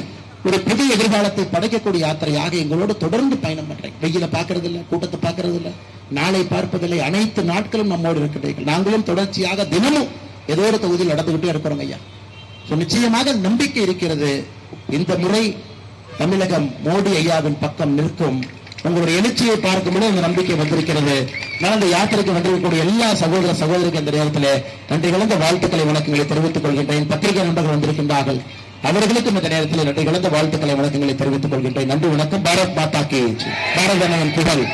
ஒரு புதிய எதிர்காலத்தை படைக்கக்கூடிய யாத்திரையாக எங்களோடு தொடர்ந்து பயணம் பண்றேன். வெயில பார்க்கறது இல்லை, கூட்டத்தை பார்க்கறது இல்லை, நாளை பார்ப்பதில்லை, அனைத்து நாட்களும் நம்மோடு இருக்கிறீர்கள். நாங்களும் தொடர்ச்சியாக தினமும் ஏதோ ஒரு தொகுதியில் நடந்துகிட்டே இருக்கிறோம் ஐயா. நிச்சயமாக நம்பிக்கை இருக்கிறது. இந்த முறை தமிழகம் மோடி ஐயாவின் பக்கம் நிற்கும். உங்களுடைய எழுச்சியை பார்க்கும்போது அந்த நம்பிக்கை வந்திருக்கிறது. நான் அந்த யாத்திரைக்கு வந்திருக்கக்கூடிய எல்லா சகோதர சகோதரிக்கு இந்த நேரத்தில் நன்றி கலந்த வாழ்த்துக்களை வணக்கங்களை தெரிவித்துக் கொள்கின்றேன். பத்திரிகை நண்பர்கள் வந்திருக்கின்றார்கள், அவர்களுக்கும் இந்த நேரத்தில் நன்றி கலந்த வாழ்த்துக்களை வணக்கங்களை தெரிவித்துக் கொள்கின்றேன். நன்றி, வணக்கம். பாரத் மாதா கி ஜெய். பாரத புகழ்.